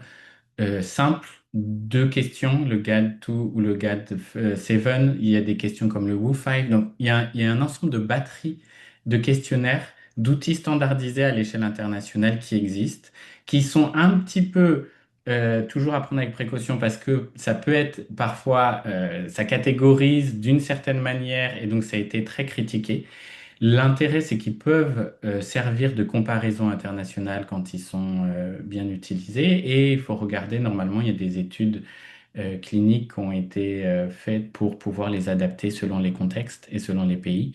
simple, deux questions, le GAD2 ou le GAD7. Il y a des questions comme le Woo5. Donc, il y a un ensemble de batteries de questionnaires, d'outils standardisés à l'échelle internationale qui existent, qui sont un petit peu toujours à prendre avec précaution parce que ça peut être parfois, ça catégorise d'une certaine manière et donc ça a été très critiqué. L'intérêt, c'est qu'ils peuvent servir de comparaison internationale quand ils sont bien utilisés. Et il faut regarder, normalement, il y a des études cliniques qui ont été faites pour pouvoir les adapter selon les contextes et selon les pays.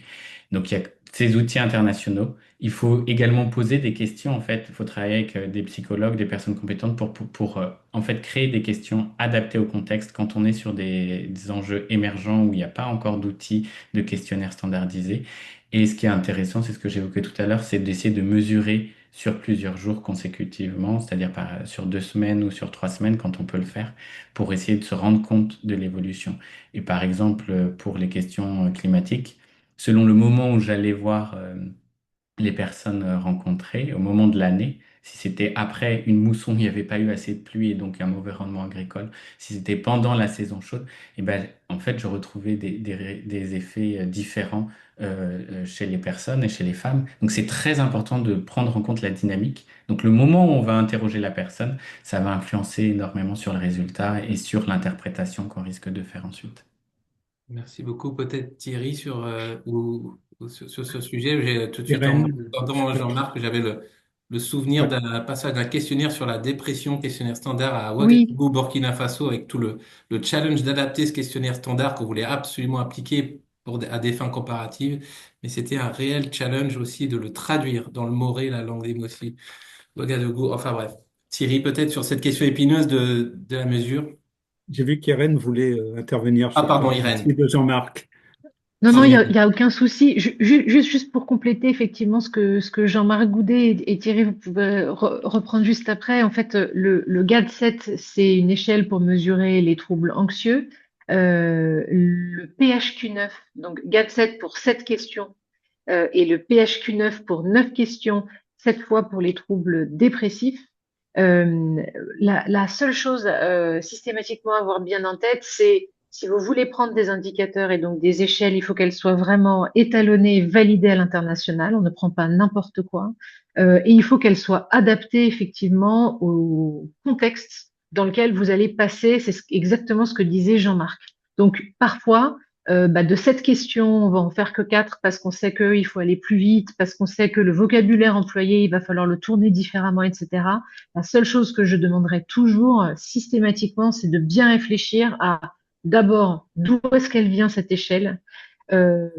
Donc, il y a ces outils internationaux. Il faut également poser des questions. En fait, il faut travailler avec des psychologues, des personnes compétentes pour en fait, créer des questions adaptées au contexte quand on est sur des enjeux émergents où il n'y a pas encore d'outils de questionnaires standardisés. Et ce qui est intéressant, c'est ce que j'évoquais tout à l'heure, c'est d'essayer de mesurer sur plusieurs jours consécutivement, c'est-à-dire sur 2 semaines ou sur 3 semaines quand on peut le faire, pour essayer de se rendre compte de l'évolution. Et par exemple, pour les questions climatiques, selon le moment où j'allais voir les personnes rencontrées au moment de l'année. Si c'était après une mousson, il n'y avait pas eu assez de pluie et donc un mauvais rendement agricole. Si c'était pendant la saison chaude, et ben, en fait, je retrouvais des effets différents chez les personnes et chez les femmes. Donc, c'est très important de prendre en compte la dynamique. Donc, le moment où on va interroger la personne, ça va influencer énormément sur le résultat et sur l'interprétation qu'on risque de faire ensuite. Merci beaucoup. Peut-être Thierry ou sur ce sujet. J'ai tout de suite en Irène, entendant Jean-Marc, j'avais le souvenir ouais, d'un passage d'un questionnaire sur la dépression, questionnaire standard à Oui, Ouagadougou, Burkina Faso, avec tout le challenge d'adapter ce questionnaire standard qu'on voulait absolument appliquer à des fins comparatives. Mais c'était un réel challenge aussi de le traduire dans le moré, la langue des mots aussi. Ouagadougou, enfin bref. Thierry, peut-être sur cette question épineuse de la mesure. j'ai vu qu'Irène voulait intervenir. Ah, Je pardon, crois. Irène. Merci de Jean-Marc. non, non, Pardon. y a aucun souci. Juste pour compléter effectivement ce que Jean-Marc Goudet et Thierry, vous pouvez reprendre juste après. En fait, le GAD-7, c'est une échelle pour mesurer les troubles anxieux. Le PHQ-9, donc GAD-7 pour 7 questions, et le PHQ-9 pour 9 questions, cette fois pour les troubles dépressifs. La seule chose systématiquement à avoir bien en tête, c'est si vous voulez prendre des indicateurs et donc des échelles, il faut qu'elles soient vraiment étalonnées et validées à l'international. On ne prend pas n'importe quoi. Et il faut qu'elle soit adaptée effectivement au contexte dans lequel vous allez passer. C'est exactement ce que disait Jean-Marc. Donc parfois, de cette question, on va en faire que quatre parce qu'on sait qu'il faut aller plus vite, parce qu'on sait que le vocabulaire employé, il va falloir le tourner différemment, etc. La seule chose que je demanderai toujours systématiquement, c'est de bien réfléchir à d'abord d'où est-ce qu'elle vient cette échelle, euh,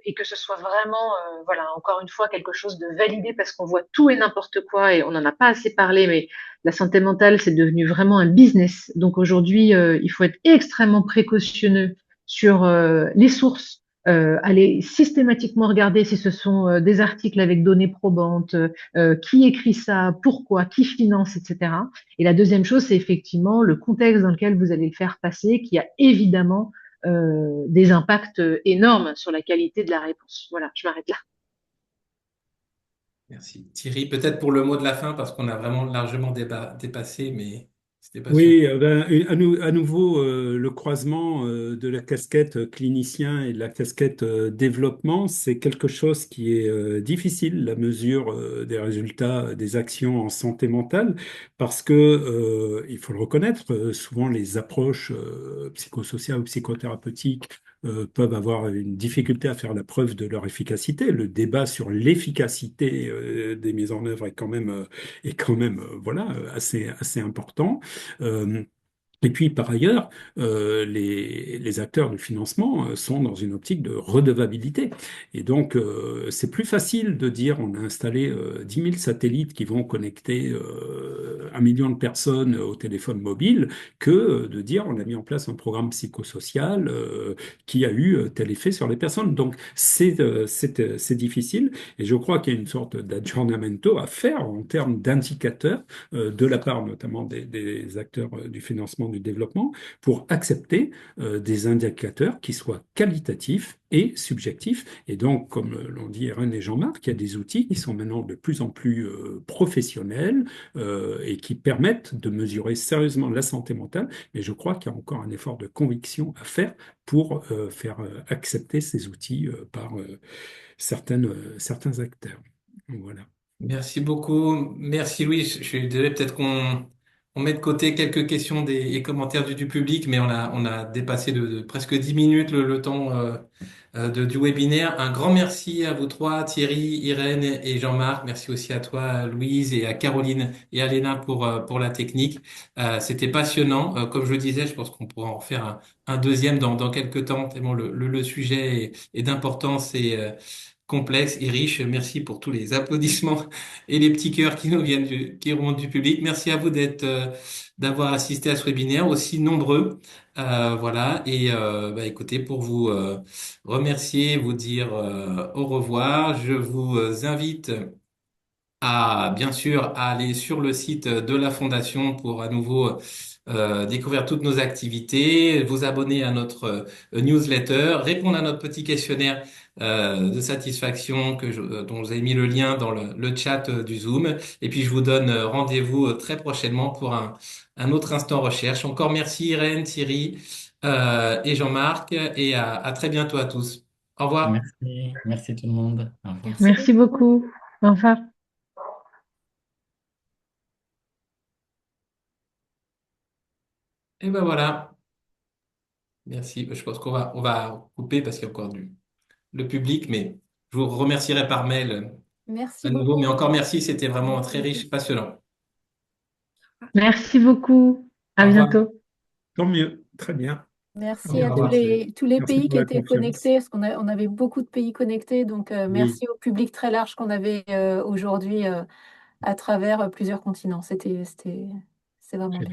et que ce soit vraiment, voilà, encore une fois, quelque chose de validé parce qu'on voit tout et n'importe quoi et on n'en a pas assez parlé, mais la santé mentale, c'est devenu vraiment un business. Donc aujourd'hui, il faut être extrêmement précautionneux sur les sources. Aller systématiquement regarder si ce sont des articles avec données probantes, qui écrit ça, pourquoi, qui finance, etc. Et la deuxième chose, c'est effectivement le contexte dans lequel vous allez le faire passer, qui a évidemment des impacts énormes sur la qualité de la réponse. Voilà, je m'arrête là. Merci. Thierry, peut-être pour le mot de la fin, parce qu'on a vraiment largement dépassé, mais c'était passionnant. Oui, à nouveau, le croisement de la casquette clinicien et de la casquette développement, c'est quelque chose qui est difficile, la mesure des résultats des actions en santé mentale, parce que, il faut le reconnaître, souvent les approches psychosociales ou psychothérapeutiques peuvent avoir une difficulté à faire la preuve de leur efficacité. Le débat sur l'efficacité des mises en œuvre est quand même voilà, assez important. Euh, et puis, par ailleurs, les acteurs du financement sont dans une optique de redevabilité. Et donc, c'est plus facile de dire on a installé 10 000 satellites qui vont connecter 1 million de personnes au téléphone mobile que de dire on a mis en place un programme psychosocial qui a eu tel effet sur les personnes. Donc, c'est difficile. Et je crois qu'il y a une sorte d'aggiornamento à faire en termes d'indicateurs de la part notamment des acteurs du financement du développement pour accepter des indicateurs qui soient qualitatifs et subjectifs. Et donc, comme l'ont dit Erin et Jean-Marc, il y a des outils qui sont maintenant de plus en plus professionnels et qui permettent de mesurer sérieusement la santé mentale. Mais je crois qu'il y a encore un effort de conviction à faire pour faire accepter ces outils par certains acteurs. Voilà. Merci beaucoup. Merci Louis. Je suis désolé, peut-être qu'on met de côté quelques questions et commentaires du public, mais on a dépassé de presque 10 minutes le temps du webinaire. Un grand merci à vous trois, Thierry, Irène et Jean-Marc. Merci aussi à toi, Louise, et à Caroline et à Léna pour la technique. C'était passionnant. Comme je le disais, je pense qu'on pourra en faire un deuxième dans quelques temps, tellement le sujet est d'importance et complexe et riche. Merci pour tous les applaudissements et les petits cœurs qui nous viennent qui remontent du public. Merci à vous d'avoir assisté à ce webinaire aussi nombreux. Voilà. Et écoutez, pour vous remercier, vous dire au revoir, je vous invite à, bien sûr, à aller sur le site de la Fondation pour à nouveau découvrir toutes nos activités, vous abonner à notre newsletter, répondre à notre petit questionnaire de satisfaction dont vous avez mis le lien dans le chat du Zoom. Et puis, je vous donne rendez-vous très prochainement pour un autre instant recherche. Encore merci Irène, Thierry et Jean-Marc, et à très bientôt à tous. Au revoir. Merci, merci tout le monde. Au revoir. Merci Merci beaucoup. beaucoup. Au revoir. Et ben voilà. Merci. Je pense qu'on va couper parce qu'il y a encore le public, mais je vous remercierai par mail Merci à nouveau. Mais beaucoup. encore merci, c'était vraiment Merci très à riche, tous. passionnant. Merci beaucoup. Au À revoir. bientôt. Tant mieux, très bien. Au Merci à revoir. tous les Merci pays pour qui la étaient confiance. connectés, parce on avait beaucoup de pays connectés. Donc, Oui. merci au public très large qu'on avait aujourd'hui à travers plusieurs continents. C'est vraiment bien.